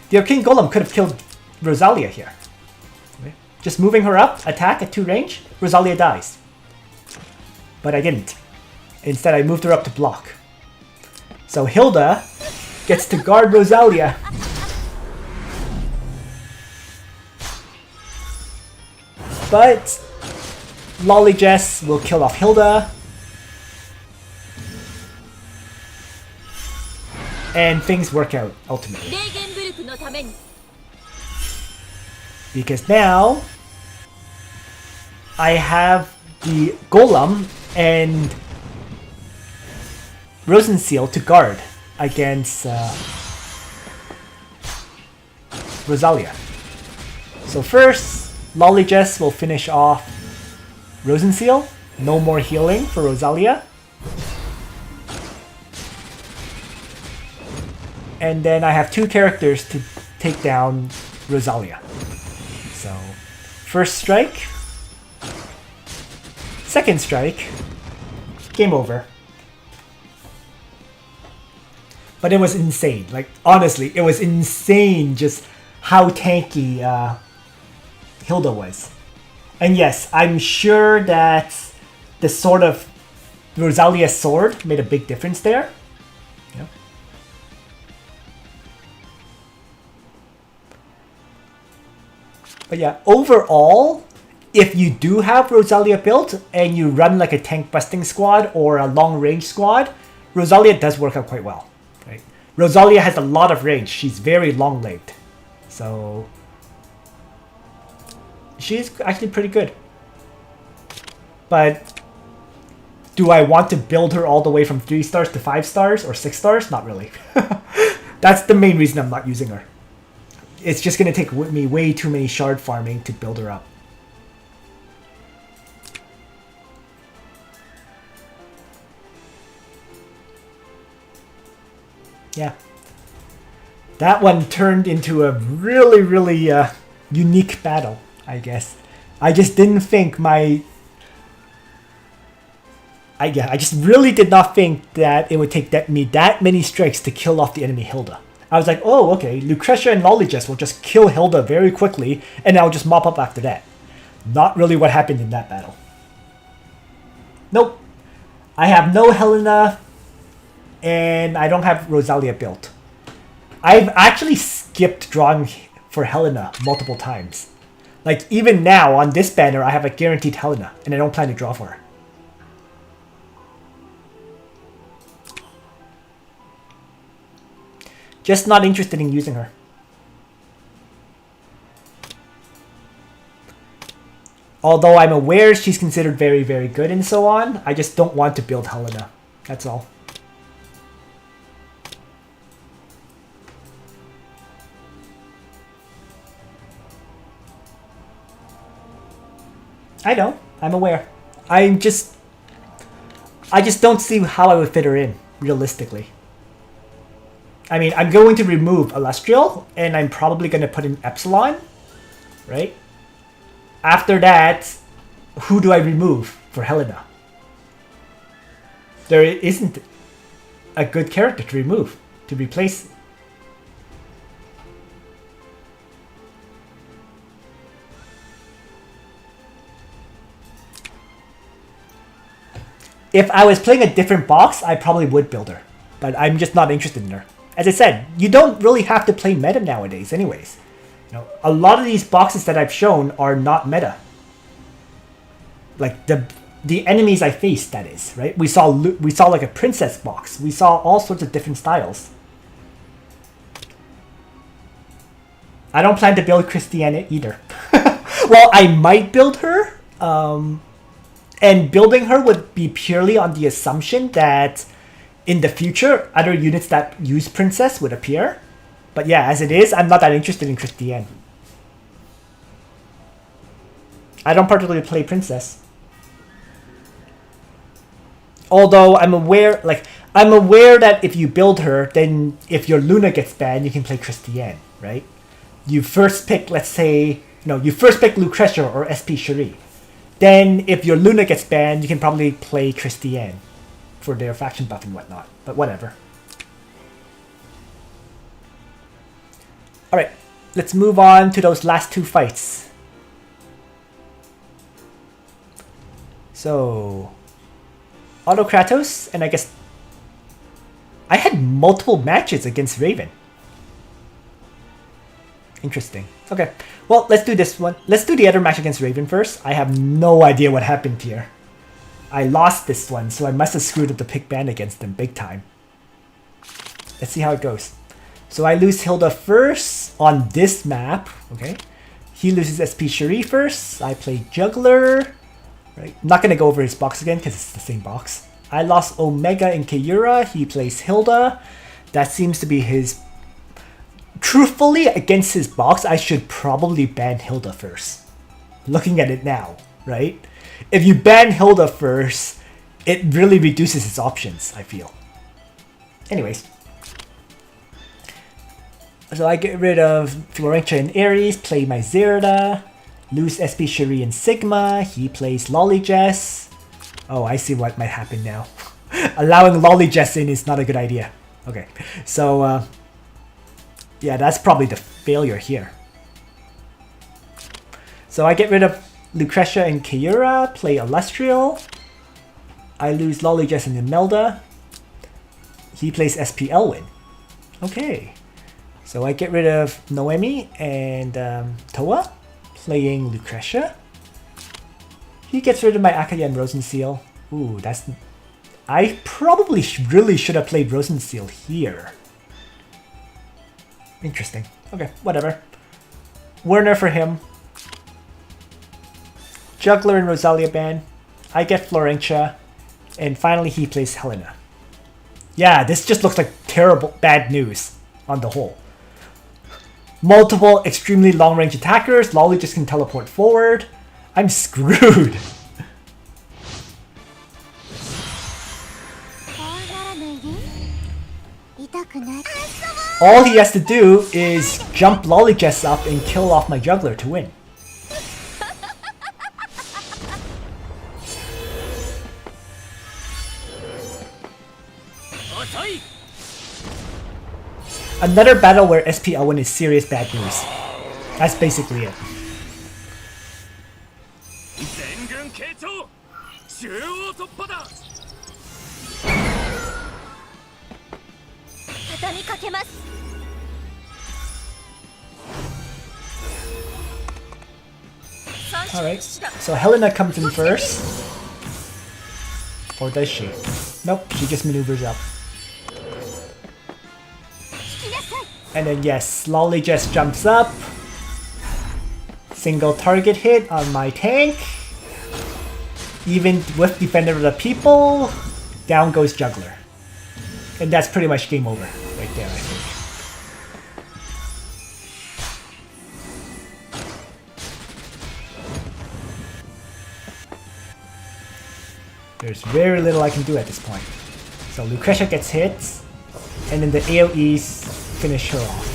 The Arcane Golem could have killed Rozalia here. Okay. Just moving her up, attack at 2 range, Rozalia dies. But I didn't. Instead, I moved her up to block. So Hilda gets to guard Rozalia. But LoliJess will kill off Hilda. And things work out, ultimately. Because now, I have the Golem and Rosen Seal to guard against Rozalia. So first, LoliJess will finish off Rosen Seal. No more healing for Rozalia. And then I have 2 characters to take down Rozalia. So, first strike, second strike, game over. But it was insane. Like, honestly, it was insane just how tanky Hilda was. And yes, I'm sure that the sort of Rozalia sword made a big difference there. Yeah. But yeah, overall, if you do have Rozalia built and you run like a tank busting squad or a long range squad, Rozalia does work out quite well. Right? Rozalia has a lot of range. She's very long-legged. So she's actually pretty good. But do I want to build her all the way from 3 stars to 5 stars or 6 stars? Not really. That's the main reason I'm not using her. It's just going to take me way too many shard farming to build her up. Yeah. That one turned into a really, really unique battle, I guess. I just didn't think I just really did not think that it would take me that many strikes to kill off the enemy Hilda. I was like, oh, okay, Lucretia and LoliJess will just kill Hilda very quickly, and I'll just mop up after that. Not really what happened in that battle. Nope. I have no Helena, and I don't have Rozalia built. I've actually skipped drawing for Helena multiple times. Like, even now, on this banner, I have a guaranteed Helena, and I don't plan to draw for her. Just not interested in using her. Although I'm aware she's considered very, very good and so on, I just don't want to build Helena. That's all. I know. I'm aware. I just don't see how I would fit her in, realistically. I mean, I'm going to remove Illustrial, and I'm probably going to put in Epsilon, right? After that, who do I remove for Helena? There isn't a good character to remove, to replace. If I was playing a different box, I probably would build her, but I'm just not interested in her. As I said, you don't really have to play meta nowadays anyways. You know, a lot of these boxes that I've shown are not meta. Like the enemies I faced, that is, right? We saw like a princess box. We saw all sorts of different styles. I don't plan to build Christiana either. Well, I might build her, and building her would be purely on the assumption that in the future, other units that use Princess would appear. But yeah, as it is, I'm not that interested in Christiane. I don't particularly play Princess. Although I'm aware that if you build her, then if your Luna gets banned, you can play Christiane, right? You first pick, let's say, you first pick Lucretia or SP Cherie. Then if your Luna gets banned, you can probably play Christiane for their faction buff and whatnot, but whatever. Alright, let's move on to those last 2 fights. So, Autokratos, and I guess I had multiple matches against Raven. Interesting. Okay, well, let's do this one. Let's do the other match against Raven first. I have no idea what happened here. I lost this one, so I must have screwed up the pick ban against them big time. Let's see how it goes. So I lose Hilda first on this map. Okay. He loses SP Cherie first. I play Juggler. Right. I'm not going to go over his box again because it's the same box. I lost Omega and Keira. He plays Hilda. That seems to be his... Truthfully, against his box, I should probably ban Hilda first. Looking at it now, right? If you ban Hilda first, it really reduces his options, I feel. Anyways. So I get rid of Florentia and Ares, play my Zerda, lose SP Cherie and Sigma, he plays LoliJess. Oh, I see what might happen now. Allowing LoliJess in is not a good idea. Okay, so yeah, that's probably the failure here. So I get rid of Lucretia and Kiura, play Illustrial. I lose LoliJess and Imelda. He plays SP Elwin. Okay. So I get rid of Noemi and Toa, playing Lucretia. He gets rid of my Akaya and Rosenseal. Ooh, that's... I probably really should have played Rosenseal here. Interesting. Okay, whatever. Werner for him. Juggler and Rozalia ban. I get Florentia. And finally he plays Helena. Yeah, this just looks like terrible, bad news on the whole. Multiple extremely long-range attackers. LoliJess can teleport forward. I'm screwed. All he has to do is jump LoliJess up and kill off my juggler to win. Another battle where SP Elwin is serious bad news. That's basically it. Alright, so Helena comes in first. Or does she? Nope, she just maneuvers up. And then yes, LoliJess jumps up. Single target hit on my tank. Even with Defender of the People, down goes Juggler. And that's pretty much game over right there, I think. There's very little I can do at this point. So Lucretia gets hit, and then the AoEs finish her off.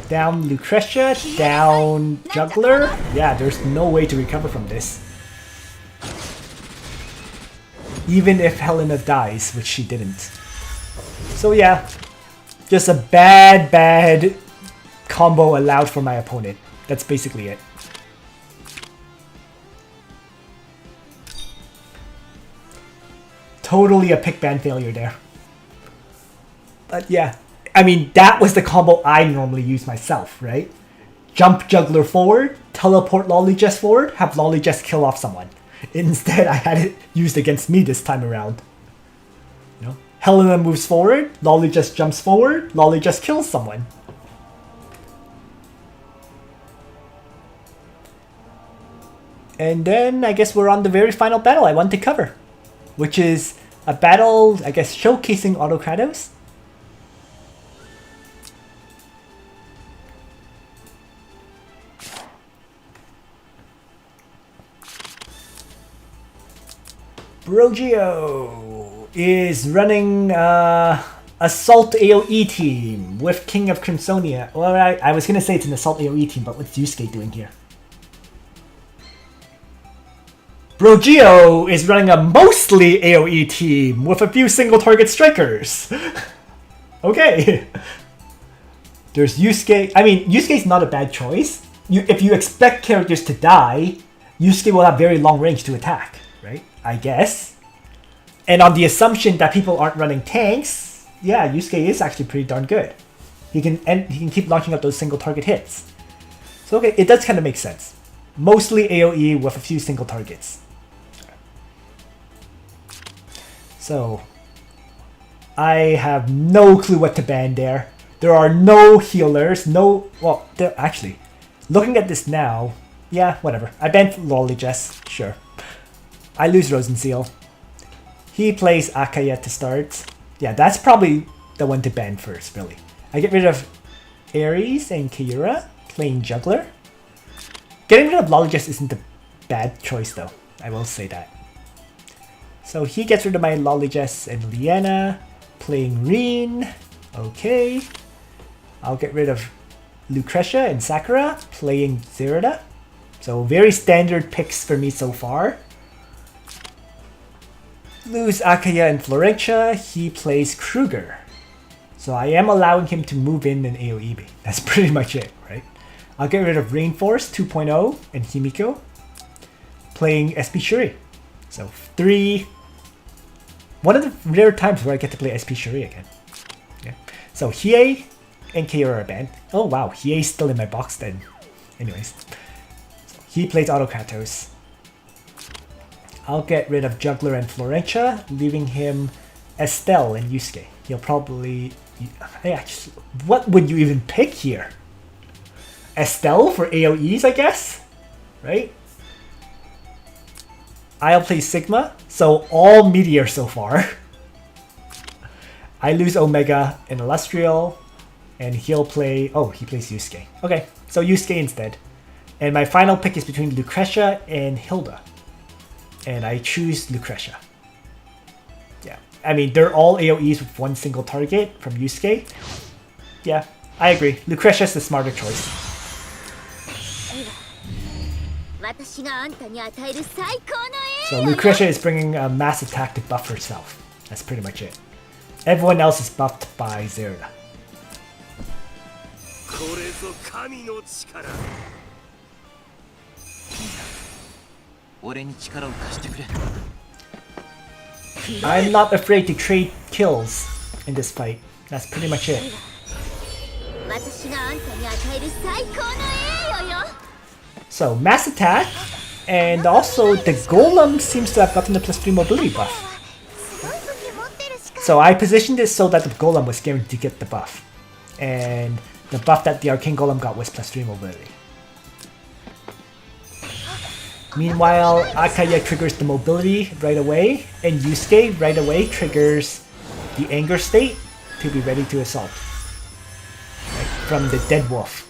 Down Lucretia, down Juggler. Yeah, there's no way to recover from this. Even if Helena dies, which she didn't. So yeah, just a bad combo allowed for my opponent. That's basically it. Totally a pick ban failure there. But yeah, I mean, that was the combo I normally use myself, right? Jump Juggler forward, teleport LoliJess forward, have LoliJess kill off someone. Instead, I had it used against me this time around. You know, Helena moves forward, LoliJess jumps forward, LoliJess kills someone. And then I guess we're on the very final battle I want to cover, which is a battle, I guess, showcasing Autokratos. Brojio is running Assault AoE team with King of Crimzonia. Well, I was going to say it's an Assault AoE team, but what's Yusuke doing here? Brojio is running a mostly AoE team with a few single target strikers. Okay. There's Yusuke. I mean, Yusuke's not a bad choice. If you expect characters to die, Yusuke will have very long range to attack, right? I guess. And on the assumption that people aren't running tanks, yeah, Yusuke is actually pretty darn good. He can keep launching up those single target hits. So okay, it does kind of make sense. Mostly AoE with a few single targets. So I have no clue what to ban there. There are no healers, well, actually, looking at this now, yeah, whatever. I banned LoliJess, sure. I lose Rosenseal. He plays Akaya to start. Yeah, that's probably the one to ban first, really. I get rid of Ares and Kiura, playing Juggler. Getting rid of LoliJess isn't a bad choice, though. I will say that. So he gets rid of my LoliJess and Liana. playing Rin. Okay. I'll get rid of Lucretia and Sakura, playing Zerida. So very standard picks for me so far. Lose Akaya and Florentia, he plays Kreuger. So I am allowing him to move in and AoE me. That's pretty much it, right? I'll get rid of Rainforce 2.0 and Himiko, playing SP Shuri. So 3. One of the rare times where I get to play SP Shuri again. Yeah. So Hiei and Kiora are banned. Oh wow, Hiei's still in my box then. Anyways. So he plays Autokratos. I'll get rid of Juggler and Florentia, leaving him Estelle and Yusuke. He'll probably... what would you even pick here? Estelle for AoEs, I guess? Right? I'll play Sigma, so all Meteor so far. I lose Omega and Illustrial, and he'll play... oh, he plays Yusuke. Okay, so Yusuke instead. And my final pick is between Lucretia and Hilda. And I choose Lucretia. Yeah, I mean, they're all AoEs with one single target from Yusuke. Yeah, I agree. Lucretia's the smarter choice. So Lucretia is bringing a mass attack to buff herself. That's pretty much it. Everyone else is buffed by Zerida. I'm not afraid to trade kills in this fight. That's pretty much it. So, mass attack, and also the golem seems to have gotten the +3 mobility buff. So I positioned it so that the golem was guaranteed to get the buff. And the buff that the arcane golem got was +3 mobility. Meanwhile, Akaya triggers the mobility right away, and Yusuke right away triggers the anger state to be ready to assault. Right, from the dead wolf.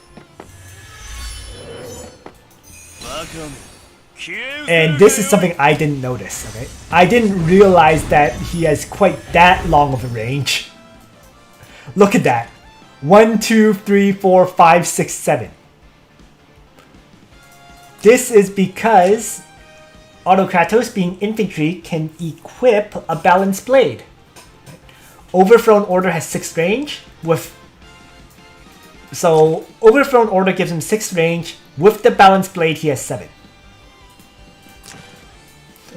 And this is something I didn't notice, okay? I didn't realize that he has quite that long of a range. Look at that. 1, 2, 3, 4, 5, 6, 7. This is because Autokratos, being infantry, can equip a balanced blade. Overthrown Order has 6 range with... so Overthrown Order gives him 6 range. With the balanced blade, he has 7.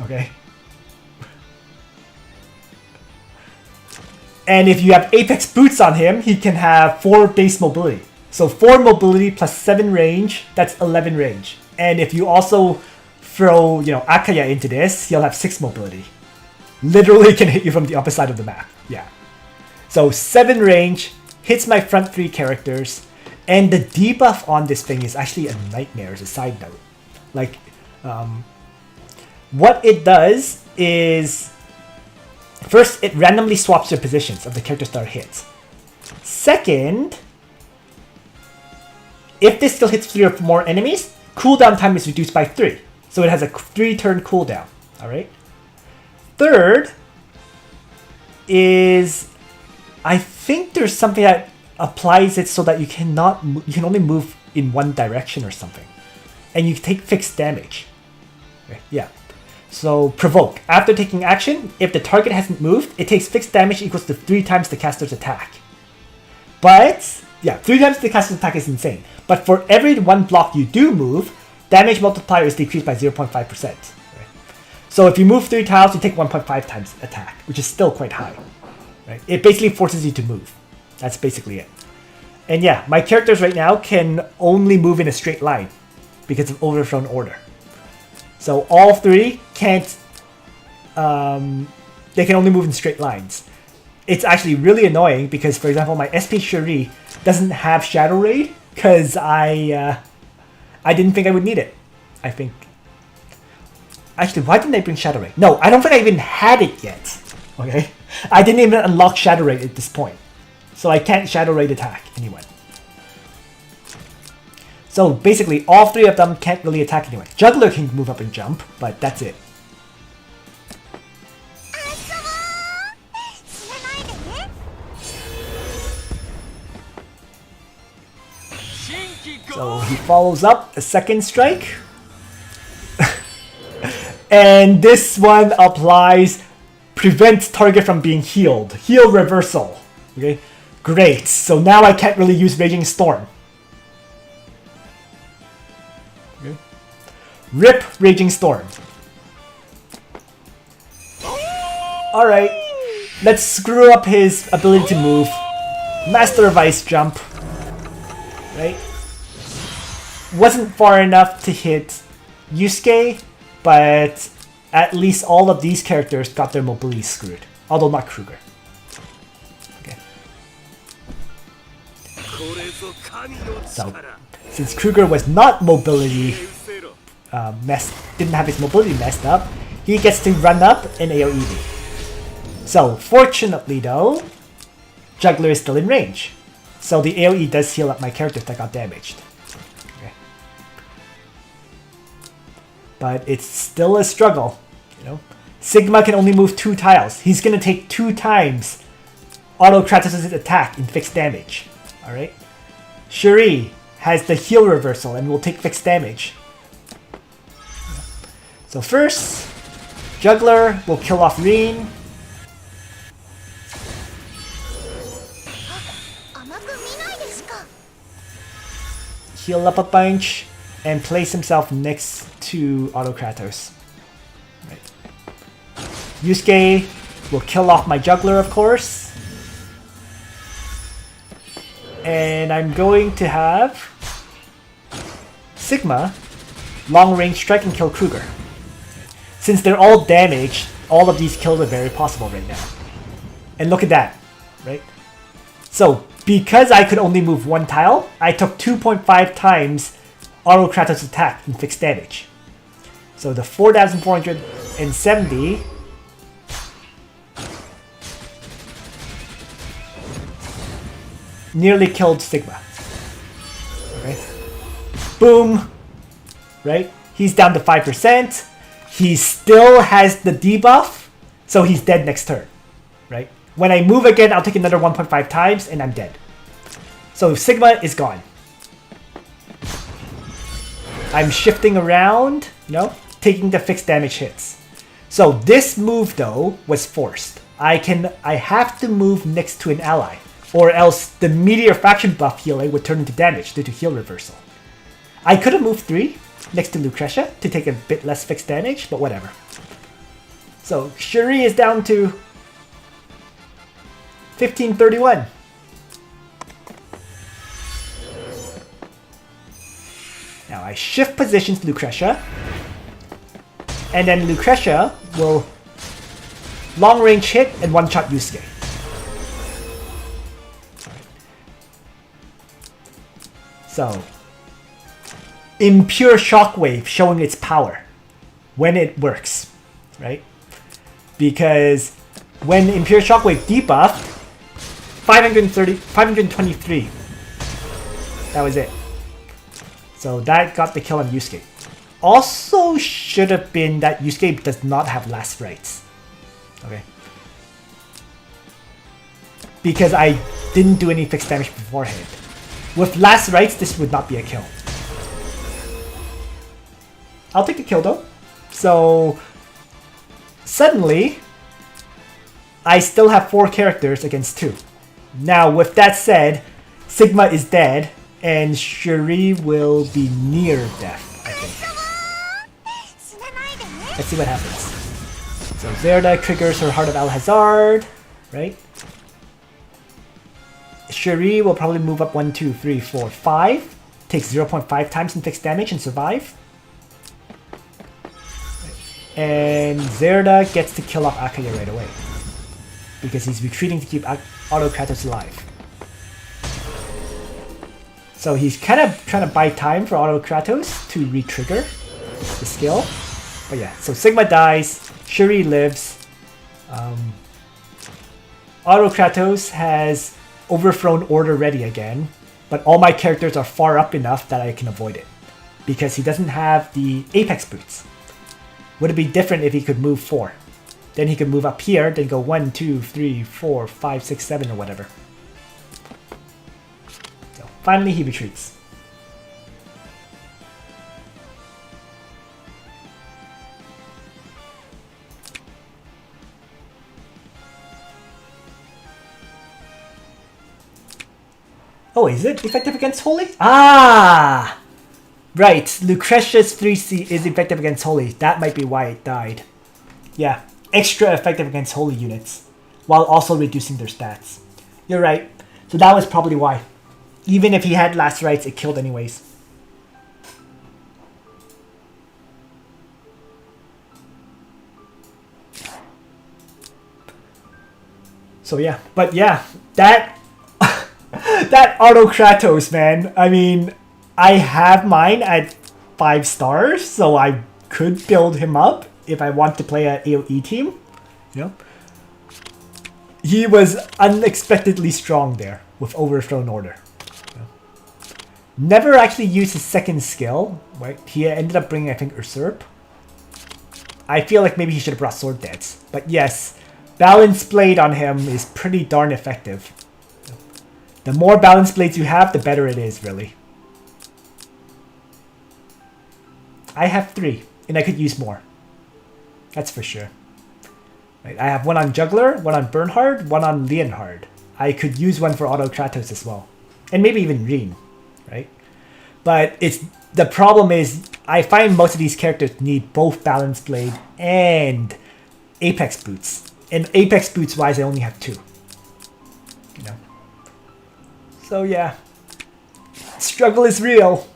Okay. And if you have Apex Boots on him, he can have 4 base mobility. So 4 mobility plus 7 range, that's 11 range. And if you also throw, Akaya into this, he'll have 6 mobility. Literally can hit you from the opposite side of the map. Yeah. So 7 range, hits my front 3 characters, and the debuff on this thing is actually a nightmare as a side note. Like, what it does is, first, it randomly swaps your positions of the characters that are hit. Second, if this still hits 3 or more enemies, cooldown time is reduced by 3. So it has a 3-turn cooldown. Alright? Third is, I think there's something that applies it so that you can only move in one direction or something. And you take fixed damage. Okay, yeah. So, provoke. After taking action, if the target hasn't moved, it takes fixed damage equals to 3 times the caster's attack. But, yeah, 3 times the caster's attack is insane. But for every 1 block you do move, damage multiplier is decreased by 0.5%. Right? So if you move 3 tiles, you take 1.5 times attack, which is still quite high. Right? It basically forces you to move. That's basically it. And yeah, my characters right now can only move in a straight line because of Overthrown Order. So all 3 can't, they can only move in straight lines. It's actually really annoying because, for example, my SP Shuri doesn't have Shadow Raid because I didn't think I would need it. I think. Actually, why didn't I bring Shadow Raid? No, I don't think I even had it yet. Okay? I didn't even unlock Shadow Raid at this point. So I can't Shadow Raid attack anyone. So basically, all 3 of them can't really attack anyone. Juggler can move up and jump, but that's it. So he follows up a second strike. And this one applies prevents target from being healed. Heal reversal. Okay, great. So now I can't really use Raging Storm. Okay. Rip Raging Storm. Alright, let's screw up his ability to move. Master of Ice Jump. Right? Wasn't far enough to hit Yusuke, but at least all of these characters got their mobility screwed. Although not Kreuger. Okay. So, since Kreuger was not mobility didn't have his mobility messed up, he gets to run up and AoE me. So, fortunately though, Juggler is still in range. So the AoE does heal up my characters that got damaged. Okay. But it's still a struggle, you know. Sigma can only move 2 tiles. He's gonna take 2 times Autokratos' attack in fixed damage. Alright. Shuri has the heal reversal and will take fixed damage. So first, Juggler will kill off Reen. Heal up a bunch and place himself next to Autokratos. Right. Yusuke will kill off my Juggler, of course. And I'm going to have Sigma long range strike and kill Kreuger. Since they're all damaged, all of these kills are very possible right now. And look at that, right? So, because I could only move 1 tile, I took 2.5 times Autokratos' attack in fixed damage. So the 4,470 nearly killed Sigma. Okay. Boom! Right? He's down to 5%. He still has the debuff, so he's dead next turn. Right? When I move again, I'll take another 1.5 times and I'm dead. So Sigma is gone. I'm shifting around, you know, taking the fixed damage hits. So this move though was forced. I have to move next to an ally, or else the Meteor Faction buff healing would turn into damage due to heal reversal. I could have moved 3 next to Lucretia to take a bit less fixed damage, but whatever. So Shuri is down to 1531. Now I shift positions to Lucretia, and then Lucretia will long range hit and one-shot Yusuke. So, Impure Shockwave showing its power when it works, right? Because when Impure Shockwave debuffed, 523. That was it. So that got the kill on Yusuke. Also should have been that Yusuke does not have last rites. Okay. Because I didn't do any fixed damage beforehand. With last rites, this would not be a kill. I'll take the kill though. So suddenly, I still have 4 characters against 2. Now with that said, Sigma is dead, and Shuri will be near death, I think. Let's see what happens. So Zerda triggers her Heart of Alhazard, right? Shuri will probably move up 1, 2, 3, 4, 5. Takes 0.5 times in fixed damage and survive. And Zerda gets to kill off Akaya right away. Because he's retreating to keep Autokratos alive. So he's kind of trying to buy time for Autokratos to re-trigger the skill. But yeah, so Sigma dies, Shuri lives. Autokratos has overthrown Order ready again, but all my characters are far up enough that I can avoid it. Because he doesn't have the Apex Boots. Would it be different if he could move 4? Then he could move up here, then go 1, 2, 3, 4, 5, 6, 7 or whatever. So finally he retreats. Oh, is it effective against Holy? Ah! Right, Lucretia's 3C is effective against Holy. That might be why it died. Yeah, extra effective against Holy units, while also reducing their stats. You're right. So that was probably why. Even if he had Last Rites, it killed anyways. So yeah, but yeah, that that Autokratos, man. I mean, I have mine at 5 stars, so I could build him up if I want to play an AoE team. You know, he was unexpectedly strong there with Overthrown Order. You know? Never actually used his second skill. Right, he ended up bringing, I think, Usurp. I feel like maybe he should have brought Sword Dance, but yes. Balanced Blade on him is pretty darn effective. The more Balanced Blades you have, the better it is, really. I have 3, and I could use more. That's for sure. Right, I have one on Juggler, one on Bernhard, one on Leonhard. I could use one for Autokratos as well. And maybe even Reen, right? But the problem is, I find most of these characters need both Balanced Blade and Apex Boots. And Apex Boots wise, I only have 2. You know. So yeah. Struggle is real.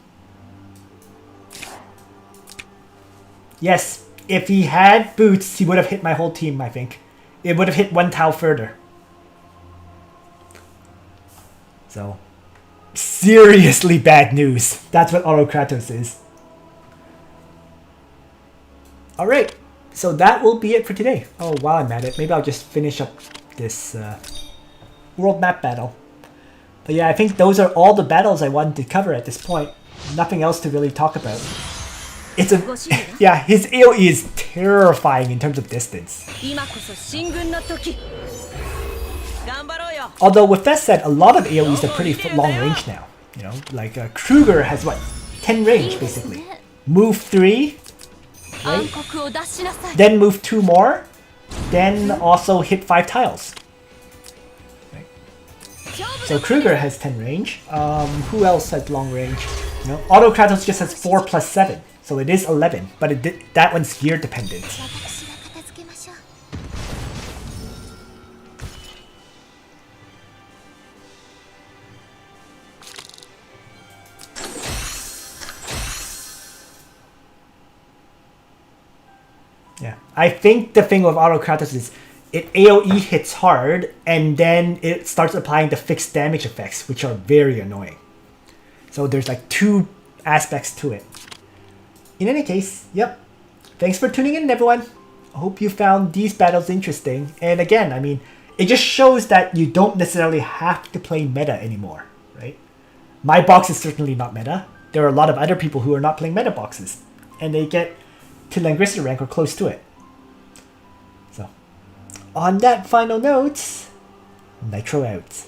Yes, if he had boots, he would have hit my whole team, I think. It would have hit 1 tile further. So, seriously bad news. That's what Autokratos is. Alright, so that will be it for today. Oh, while I'm at it, maybe I'll just finish up this world map battle. But yeah, I think those are all the battles I wanted to cover at this point. Nothing else to really talk about. It's a yeah, his AoE is terrifying in terms of distance. Although with that said, a lot of AoEs are pretty long range now. You know, like Kreuger has what, 10 range basically. Move 3, right? Then move 2 more, then also hit 5 tiles. Right? So Kreuger has 10 range. Who else has long range? You know, Autokratos just has 4 plus 7. So it is 11, but that one's gear dependent. Yeah, I think the thing with Autokratos is it AoE hits hard, and then it starts applying the fixed damage effects, which are very annoying. So there's like 2 aspects to it. In any case, yep. Thanks for tuning in, everyone. I hope you found these battles interesting. And again, I mean, it just shows that you don't necessarily have to play meta anymore, right? My box is certainly not meta. There are a lot of other people who are not playing meta boxes, and they get to Langrisser rank or close to it. So, on that final note, Nitro out.